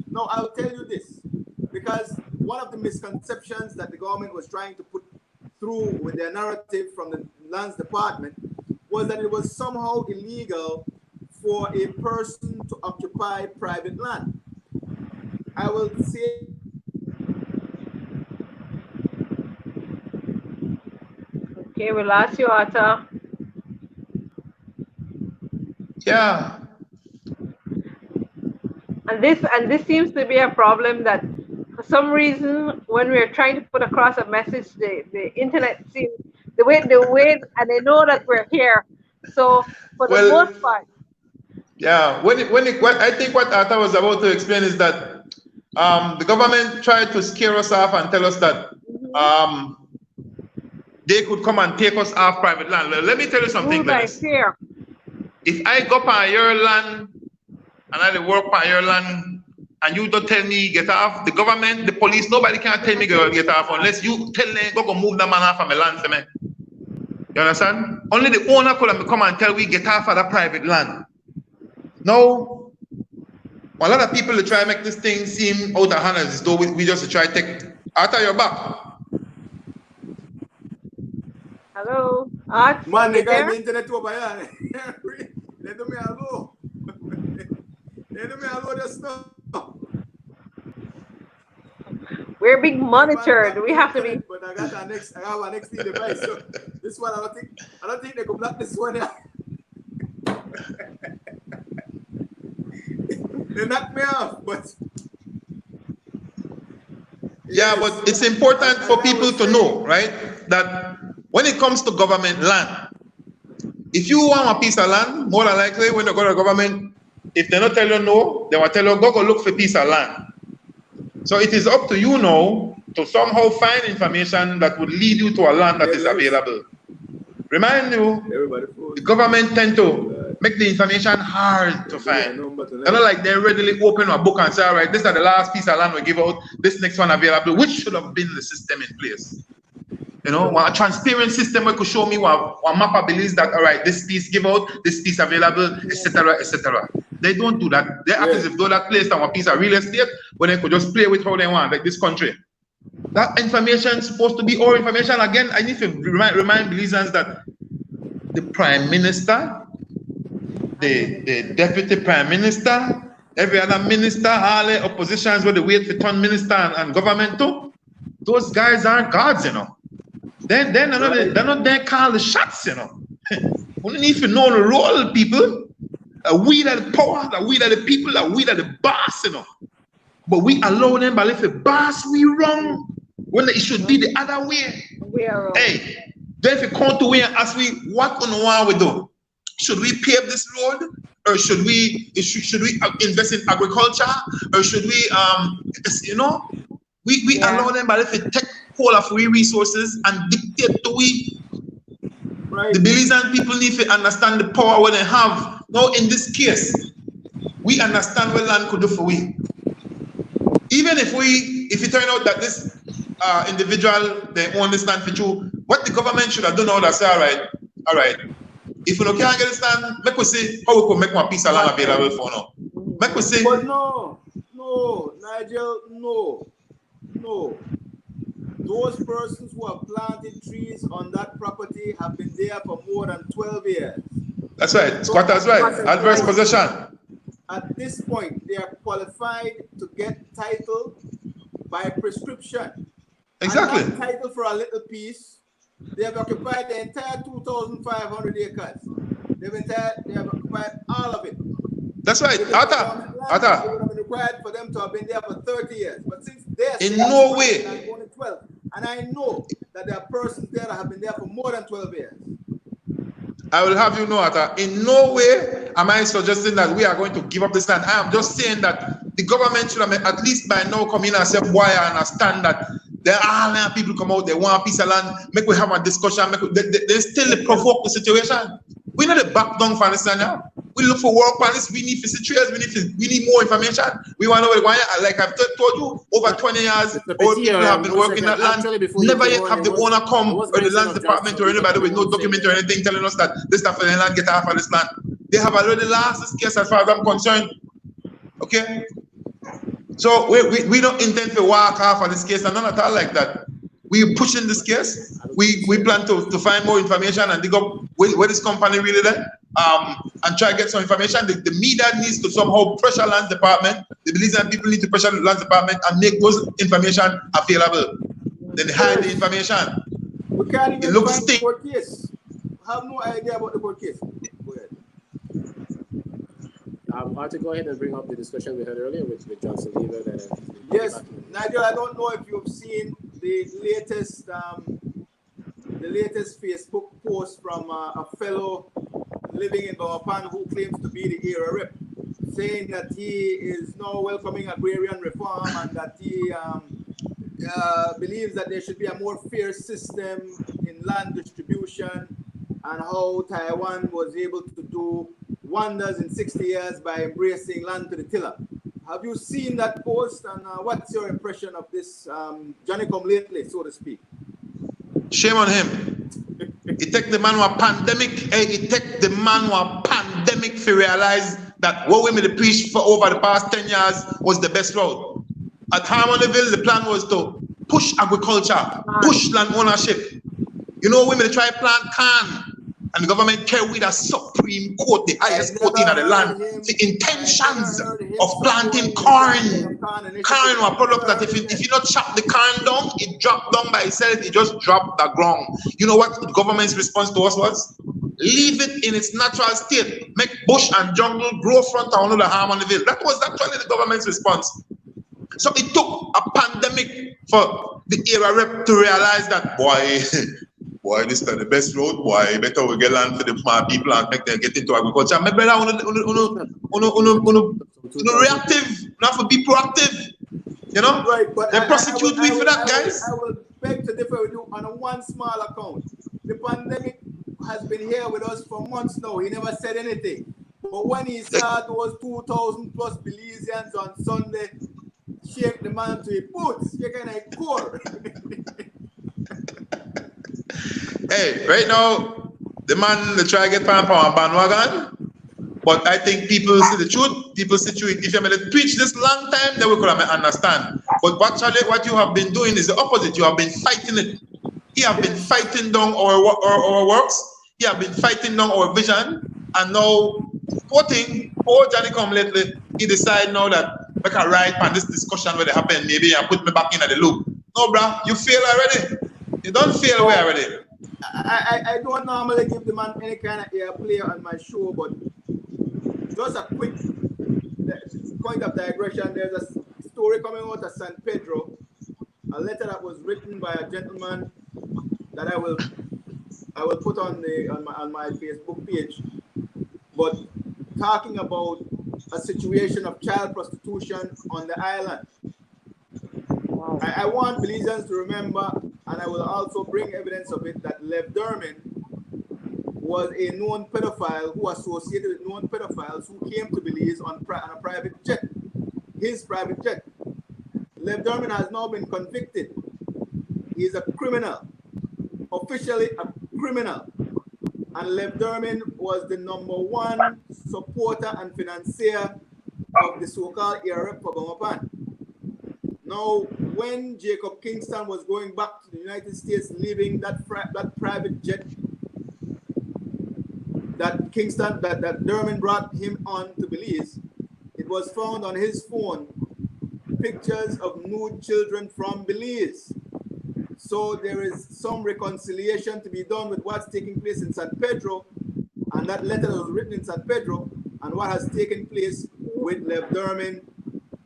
Now, I'll tell you this, because one of the misconceptions that the government was trying to put through with their narrative from the lands department was that it was somehow illegal for a person to occupy private land. I will say Okay, we lost you, Atta. Yeah. And this seems to be a problem that for some reason when we're trying to put across a message, the internet seems the way and they know that we're here. So for the Well, most part. yeah. What I think what Arthur was about to explain is that the government tried to scare us off and tell us that they could come and take us off private land. Well, let me tell you something, Glennis. If I go on your land and I work on your land and you don't tell me get off, the government, the police, nobody can tell me get off unless you tell them go move the man off of my land for me. You understand? Only the owner could come and tell we get off of the private land. Now, a lot of people that try to make this thing seem out of hand as though we just try to take after your back. Hello, Art. man, they got there? the internet over here. Let me alone. Let me alone the stuff. We're being monitored. We have to be. But I got an XT device. So this one, I don't think they could block this one. They knocked me off, but yeah, but it's important for people to know, right, that when it comes to government land, if you want a piece of land, more than likely when you go to government, if they don't tell you no, they will tell you go look for a piece of land. So it is up to you now to somehow find information that would lead you to a land that is available. Remind you, the government tend to make the information hard to find. They're not like they readily open a book and say, all right, this is the last piece of land we give out, this next one available, which should have been the system in place. You know, a transparent system where could show me what mapper believes that, all right, this piece give out, this piece available, etc., etc. They don't do that. They act as if though that place on a piece of real estate, but they could just play with how they want, like this country. That information is supposed to be our information. Again, I need to remind Belizeans that the Prime Minister, the Deputy Prime Minister, every other minister, all the oppositions where they wait for turn minister and government too, those guys aren't gods, you know. They're not there call the shots, you know. We need to know the role, people. We are the power, we are the people, we are the boss, you know. But we allow them, but if the boss we wrong, when it should be the other way. We are wrong. Hey, then if you come to we and ask we what on what we do, should we pave this road, or should we invest in agriculture, or should we you know, we allow them, but if it take hold of we resources and dictate to we. Right. The Belizean people need to understand the power what they have. Now, in this case, we understand what land could do for we. Even if it turn out that this individual, they own this land for you, what the government should have done now that's all right. If we can't get this land, make we see how we could make one piece of land available for now. Make we see. But no, Nigel, no. Those persons who have planted trees on that property have been there for more than 12 years. That's right. Squatters' right. Adverse possession. At this point, they are qualified to get title by prescription. Exactly. And not title for a little piece. They have occupied the entire 2,500 acres. They have occupied all of it. That's right. Atta. It would have been required for them to have been there for 30 years. But since they're in no way. Only 12, and I know that there are persons there that have been there for more than 12 years. I will have you know, Atta, in no way am I suggesting that we are going to give up this land? I am just saying that the government should have at least by now come in and say, boy, I understand that there are people come out, they want a piece of land, make we have a discussion, they still provoke the situation. We're not a back down for this now. We look for work on this, we need visitors, we need more information. We want to know why, like I've told you, over 20 years, old people have been working that land. Never yet have the owner come or the land department or anybody with no document or anything telling us that this stuff in the land get half of this land. They have already lost this case as far as I'm concerned. Okay? So we don't intend to walk off of this case and none at all like that. We're pushing this case. We plan to find more information and dig up where this company really did, and try to get some information. The media needs to somehow pressure land department. The Belizean people need to pressure the land department and make those information available. Then they hide the information. We can't even It looks find the stink. court case. I have no idea about the court case. Go ahead. I want to go ahead and bring up the discussion we had earlier with Johnson Lever. Yes, Nigel, I don't know if you've seen the latest Facebook post from a fellow living in Belmopan who claims to be the era rep, saying that he is now welcoming agrarian reform and that he believes that there should be a more fair system in land distribution, and how Taiwan was able to do wonders in 60 years by embracing land to the tiller. Have you seen that post, and what's your impression of this Johnny come lately, so to speak? Shame on him. It take the man who a pandemic, it take the man who a pandemic to realize that what we made preach for over the past 10 years was the best road. At Harmonyville, the plan was to push agriculture, push land ownership. You know, women try plant corn, and the government carry with a Supreme Court, the highest court in the land, the intentions of planting corn. Corn was a product that if you not chop the corn down, it drop down by itself, it just drop the ground. You know what the government's response to us was? Leave it in its natural state. Make bush and jungle grow front town of the Harmonyville. That was actually the government's response. So it took a pandemic for the era rep to realize that, boy, this is the best road, boy, better we get land for the people and make them get into agriculture. My brother, reactive, not for be proactive. You know? Right, but they prosecute me for that, guys. I will beg to differ with you on a one small account. The pandemic has been here with us for months now. He never said anything. But when he saw those 2,000 plus Belizeans on Sunday, shake the man to his boots, you can core. Hey, right now, the man they try to get pound on bandwagon, but I think people see the truth. People see the truth. If you have been preach this long time, then we could have understand. But actually, what you have been doing is the opposite. You have been fighting it. He have been fighting down our works. He have been fighting down our vision, and now, poor Johnny come lately. He decide now that I can ride on this discussion where they happen, maybe and put me back in at the loop. No, bruh, you fail already. You don't fail away already. I don't normally give the man any kind of airplay on my show, but just a quick point of digression. There's a story coming out of San Pedro, a letter that was written by a gentleman that I will put on my Facebook page, but talking about a situation of child prostitution on the island. I want Belizeans to remember, and I will also bring evidence of it, that Lev Derman was a known pedophile who associated with known pedophiles who came to Belize on a private jet, his private jet. Lev Derman has now been convicted. He is a criminal, officially a criminal. And Lev Derman was the #1 supporter and financier of the so-called era for Belmopan. Now, when Jacob Kingston was going back to the United States, leaving that private jet that Derman brought him on to Belize, it was found on his phone pictures of nude children from Belize. So there is some reconciliation to be done with what's taking place in San Pedro, and that letter that was written in San Pedro, and what has taken place with Lev Derman,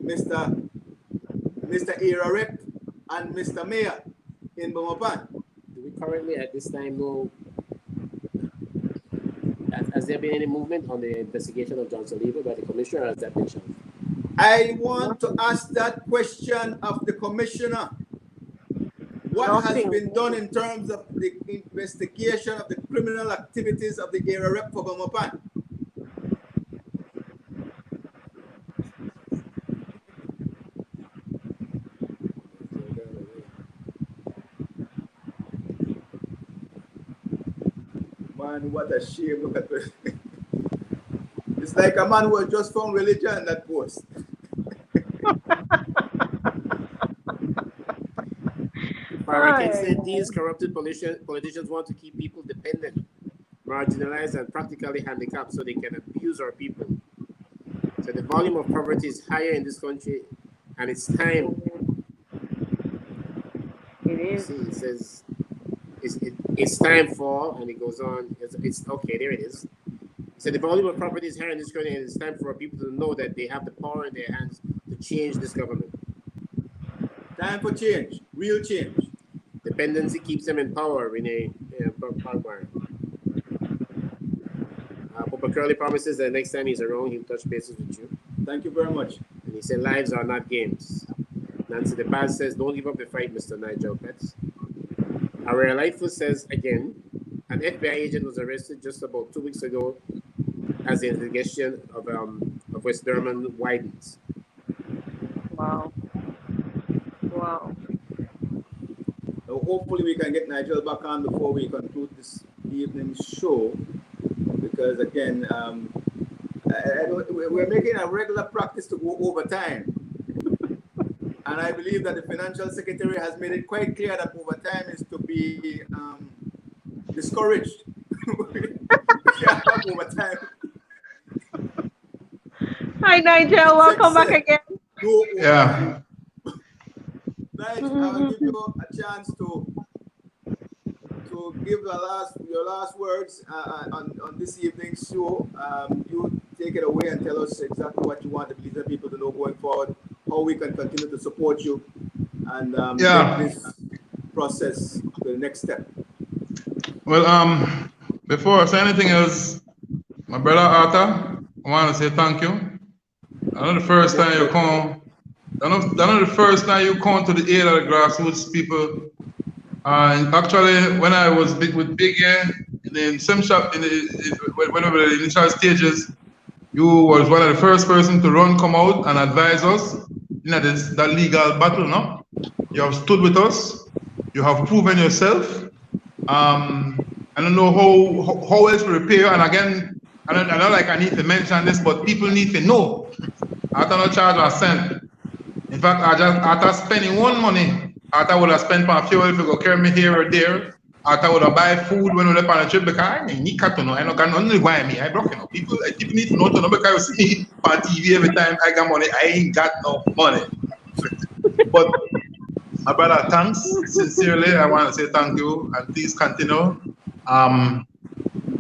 Mr. Era Rep, and Mr. Mayor in Belmopan. Do we currently at this time know Has there been any movement on the investigation of Johnson Lever by the commissioner, or has that been shelved? I want to ask that question of the commissioner. What has been done in terms of the investigation of the criminal activities of the area rep for Belmopan? Man, what a shame. Look at this. It's like a man who has just found religion in that post. Hurricane said these corrupted politicians want to keep people dependent, marginalized, and practically handicapped so they can abuse our people. So the volume of poverty is higher in this country, and it's time. It is. See, it says it's time for, and it goes on. It's okay. There it is. So the volume of property is higher in this country, and it's time for people to know that they have the power in their hands to change this government. Time for change, real change. Dependency keeps them in power, Renee Parkbar. Papa Curly promises that next time he's around, he'll touch bases with you. Thank you very much. And he said, lives are not games. Nancy the Paz says, don't give up the fight, Mr. Nigel Pets. Our Lightfoot says, again, an FBI agent was arrested just about 2 weeks ago as the investigation of West Durham widens. Wow. Wow. So hopefully we can get Nigel back on before we conclude this evening's show, because again, we're making a regular practice to go overtime. And I believe that the financial secretary has made it quite clear that overtime is to be discouraged. Overtime. Hi, Nigel. Welcome back again. No, Yeah. Nigel, I'll give you a chance to give your last words on this evening's show. You take it away and tell us exactly what you want the Belizean people to know going forward, how we can continue to support you and take this process to the next step. Well, before I say anything else, my brother Arthur, I want to say thank you. I know the first time you come, the first time you come to the aid of the grassroots people. And actually, when I was with Big in the same shop, when we were in the initial stages, you was one of the first person to come out and advise us in that legal battle. No, you have stood with us. You have proven yourself. I don't know how else to repair. And again, I don't like I need to mention this, but people need to know. I don't charge a cent. In fact, after spending one money, after I would have spent my fuel if you go carry me here or there. After I would have buy food when we left on a trip because I need to know. I don't got nothing to buy me. I broke, you know. People need to know because you see me on TV every time I got money. I ain't got no money. But my brother, thanks. Sincerely, I want to say thank you and please continue.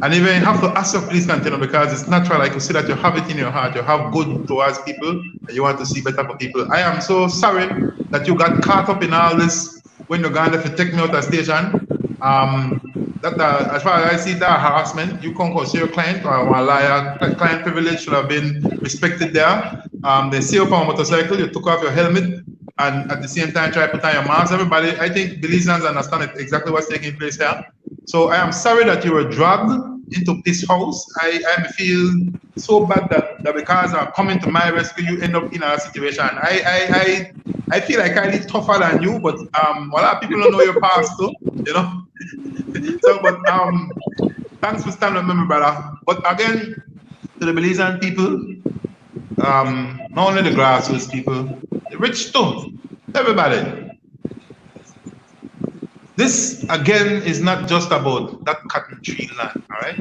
And even have to ask you, please continue, because it's natural. Like you see that you have it in your heart, you have good towards people, and you want to see better for people. I am so sorry that you got caught up in all this when you're going to take me out of station. As far as I see that harassment, you can't consider your client or a liar. Client privilege should have been respected there. They see you up on a motorcycle, you took off your helmet, and at the same time try to put on your mask. Everybody, I think Belizeans understand exactly what's taking place here. So I am sorry that you were dragged into this house. I feel so bad that because I'm coming to my rescue, you end up in a situation. I feel like I live tougher than you, but a lot of people don't know your past too, you know. So, but thanks for standing with me, brother. But again, to the Belizean people, not only the grassroots people, the rich too, everybody. This, again, is not just about that cotton tree land, all right?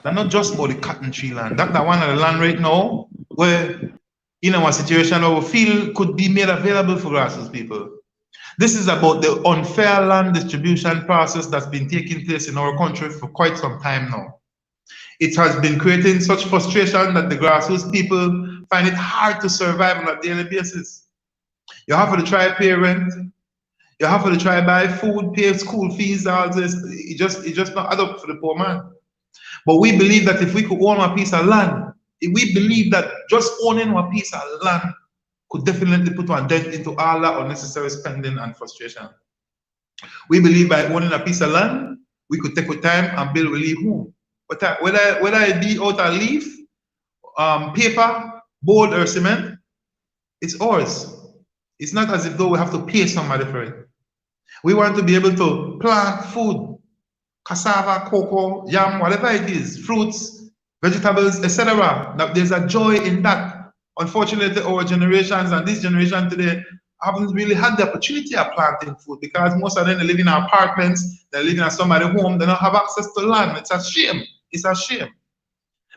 They're not just about the cotton tree land. That's the one of the land right now where, in our situation, our feel could be made available for grassroots people. This is about the unfair land distribution process that's been taking place in our country for quite some time now. It has been creating such frustration that the grassroots people find it hard to survive on a daily basis. You have to try pay rent. You have to try buy food, pay school fees, all this. It just not add up for the poor man. But we believe that if we could own a piece of land, if we believe that just owning a piece of land could definitely put a dent into all that unnecessary spending and frustration. We believe by owning a piece of land, we could take our time and build a leaf home. But whether it be out of leaf, paper, board, or cement, it's ours. It's not as if though we have to pay somebody for it. We want to be able to plant food, cassava, cocoa, yam, whatever it is, fruits, vegetables, etc. That there's a joy in that. Unfortunately, our generations and this generation today haven't really had the opportunity of planting food because most of them live in apartments, they live in somebody's home, they don't have access to land. It's a shame. It's a shame.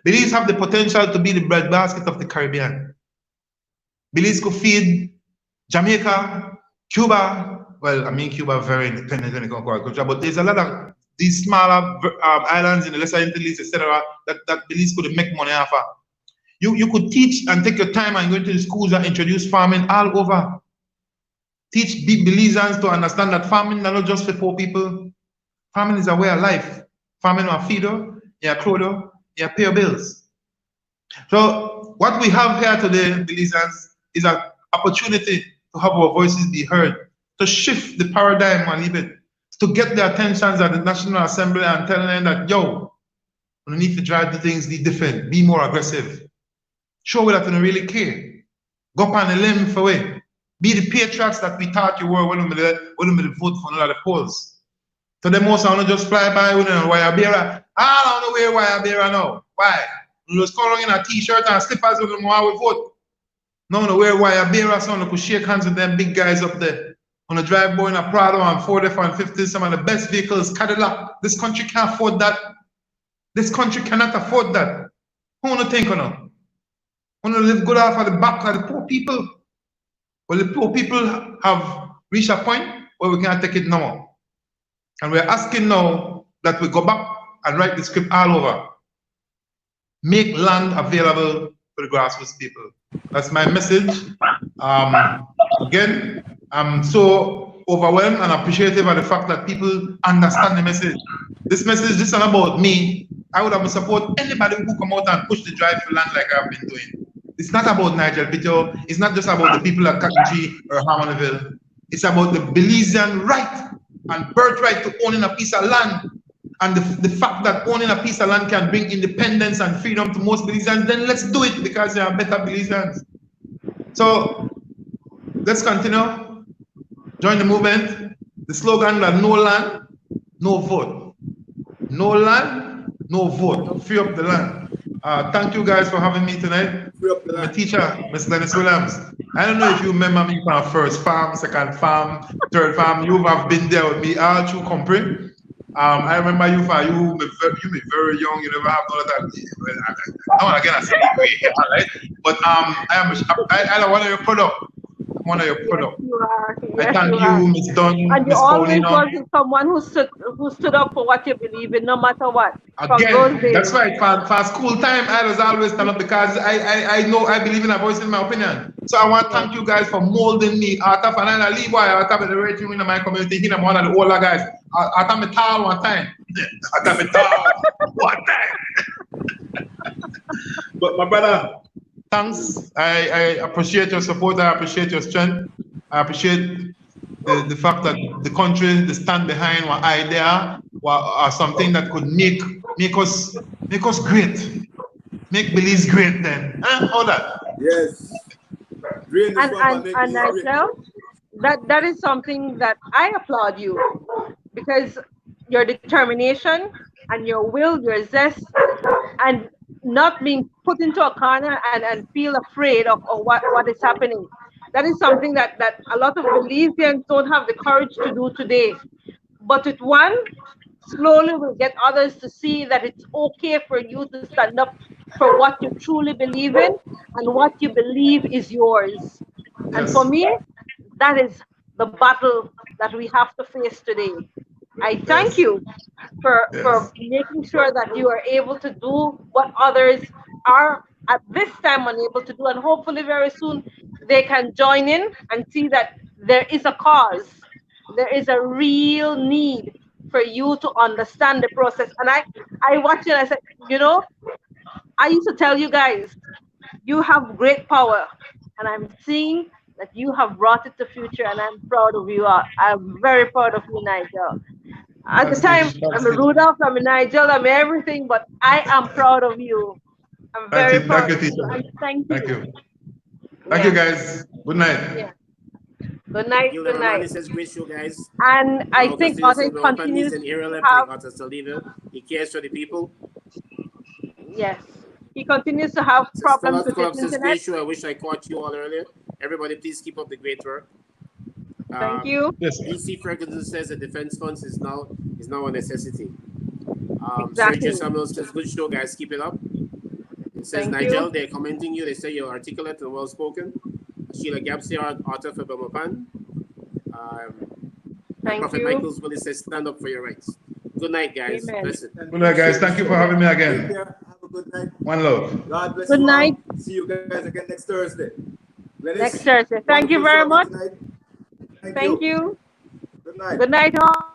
Belize have the potential to be the breadbasket of the Caribbean. Belize could feed Jamaica, Cuba. Well, I mean Cuba very independent when it comes to agriculture, but there's a lot of these smaller islands in the Lesser Antilles, etc., that Belize could make money off of. You could teach and take your time and go into the schools and introduce farming all over. Teach Belizeans to understand that farming is not just for poor people. Farming is a way of life. Farming will feed you, you clothe you, you pay your bills. So what we have here today, Belizeans, is an opportunity to have our voices be heard, to shift the paradigm and leave it, to get the attentions at the National Assembly and telling them that, yo, we need to drive the things, be different, be more aggressive. Show that you don't really care. Go up on the limb for it. Be the patriots that we thought you were when we vote for all of the polls. So the most I want to just fly by with a wire bearer. I don't know where wire bearer now. Why? You just come along in a t-shirt and slippers with them while we vote. No, no, where wire bearer, so you could shake hands with them big guys up there. On a drive boy in a Prado and Ford F-150, some of the best vehicles, Cadillac. This country can't afford that. This country cannot afford that. Who wanna think of now? Want to live good off of the back of the poor people? Well, the poor people have reached a point where we can't take it no more. And we're asking now that we go back and write the script all over. Make land available for the grassroots people. That's my message. Again, I'm so overwhelmed and appreciative of the fact that people understand the message. This message is not about me. I would have support anybody who come out and push the drive for land like I've been doing. It's not about Nigel Pito. It's not just about the people at Kakinji or Harmonville. It's about the Belizean right and birthright to owning a piece of land. And the fact that owning a piece of land can bring independence and freedom to most Belizeans, then let's do it because they are better Belizeans. So let's continue. Join the movement. The slogan that no land, no vote. No land, no vote. Free up the land. Thank you guys for having me tonight. My teacher, Ms. Dennis Williams. I don't know if you remember me from first farm, second farm, third farm. You have been there with me all through Compre. I remember you for you be very young. You never have none of that. I want to get a gray hair, right? But I one of your product. One of your product. You are. Yes, I thank you, Ms. Dunn, And you Ms. always Paulina. was someone who stood up for what you believe in, no matter what. Again, that's right. For school time, I was always stand up because I know I believe in a voice in my opinion. So I want to thank you guys for molding me. Out of and I leave why out of the rating in my community. Here I'm one of the older guys. Out of me tall one time. Out of me tall one time. But my brother, thanks. I appreciate your support. I appreciate your strength. I appreciate the fact that the country, the stand behind one idea or something that could make us great. Make Belize great then. All that. Yes. And Nigel, that is something that I applaud you, because your determination and your will, your zest, and not being put into a corner and feel afraid of what is happening. That is something that a lot of Belizeans don't have the courage to do today. But with one, slowly we'll get others to see that it's okay for you to stand up for what you truly believe in and what you believe is yours. Yes. And for me, that is the battle that we have to face today. I thank you for making sure that you are able to do what others are at this time unable to do, and hopefully very soon they can join in and see that there is a cause, there is a real need for you to understand the process. And I watched it and I said, you know, I used to tell you guys, you have great power. And I'm seeing that you have brought it to future, and I'm proud of you. I'm very proud of you, Nigel. At the That's good. time, That's I'm a good. Rudolph, I'm a Nigel, I'm everything, but I am proud of you. I'm Thank very you. Thank proud you, of you. teacher. And thank Thank you. you. Thank you, Yeah. guys. Good night. Yeah. Good Thank night. you, Good night. Ramani says great show, guys. And I think Augustine says Otis Belmopan needs continues an to area left have, like Arthur Saliva. He cares for the people. yes, he continues to have Stella problems with his Club says internet. great show. I wish I caught you all earlier. Everybody, please keep up the great work. Thank you. Yes. DC Ferguson says the defense funds is now a necessity. Sergio Exactly. Samuel says good show, guys. Keep it up. It says Thank Nigel, you. they're commenting you. They say you're articulate and well spoken. Sheila Gapsey, author for Belmopan. And Thank Prophet you. Michaels Willie says stand up for your rights. Good night, guys. Amen. Blessed. And Good night, guys. appreciate the Thank you for show. having me Take again. care. Have a good night. One love. God bless Good you night. all. See you guys again next Thursday. Next Glennis, Thursday. Thank you wonderful very show again much. tonight. Thank Thank you. you. Good night. Good night, all.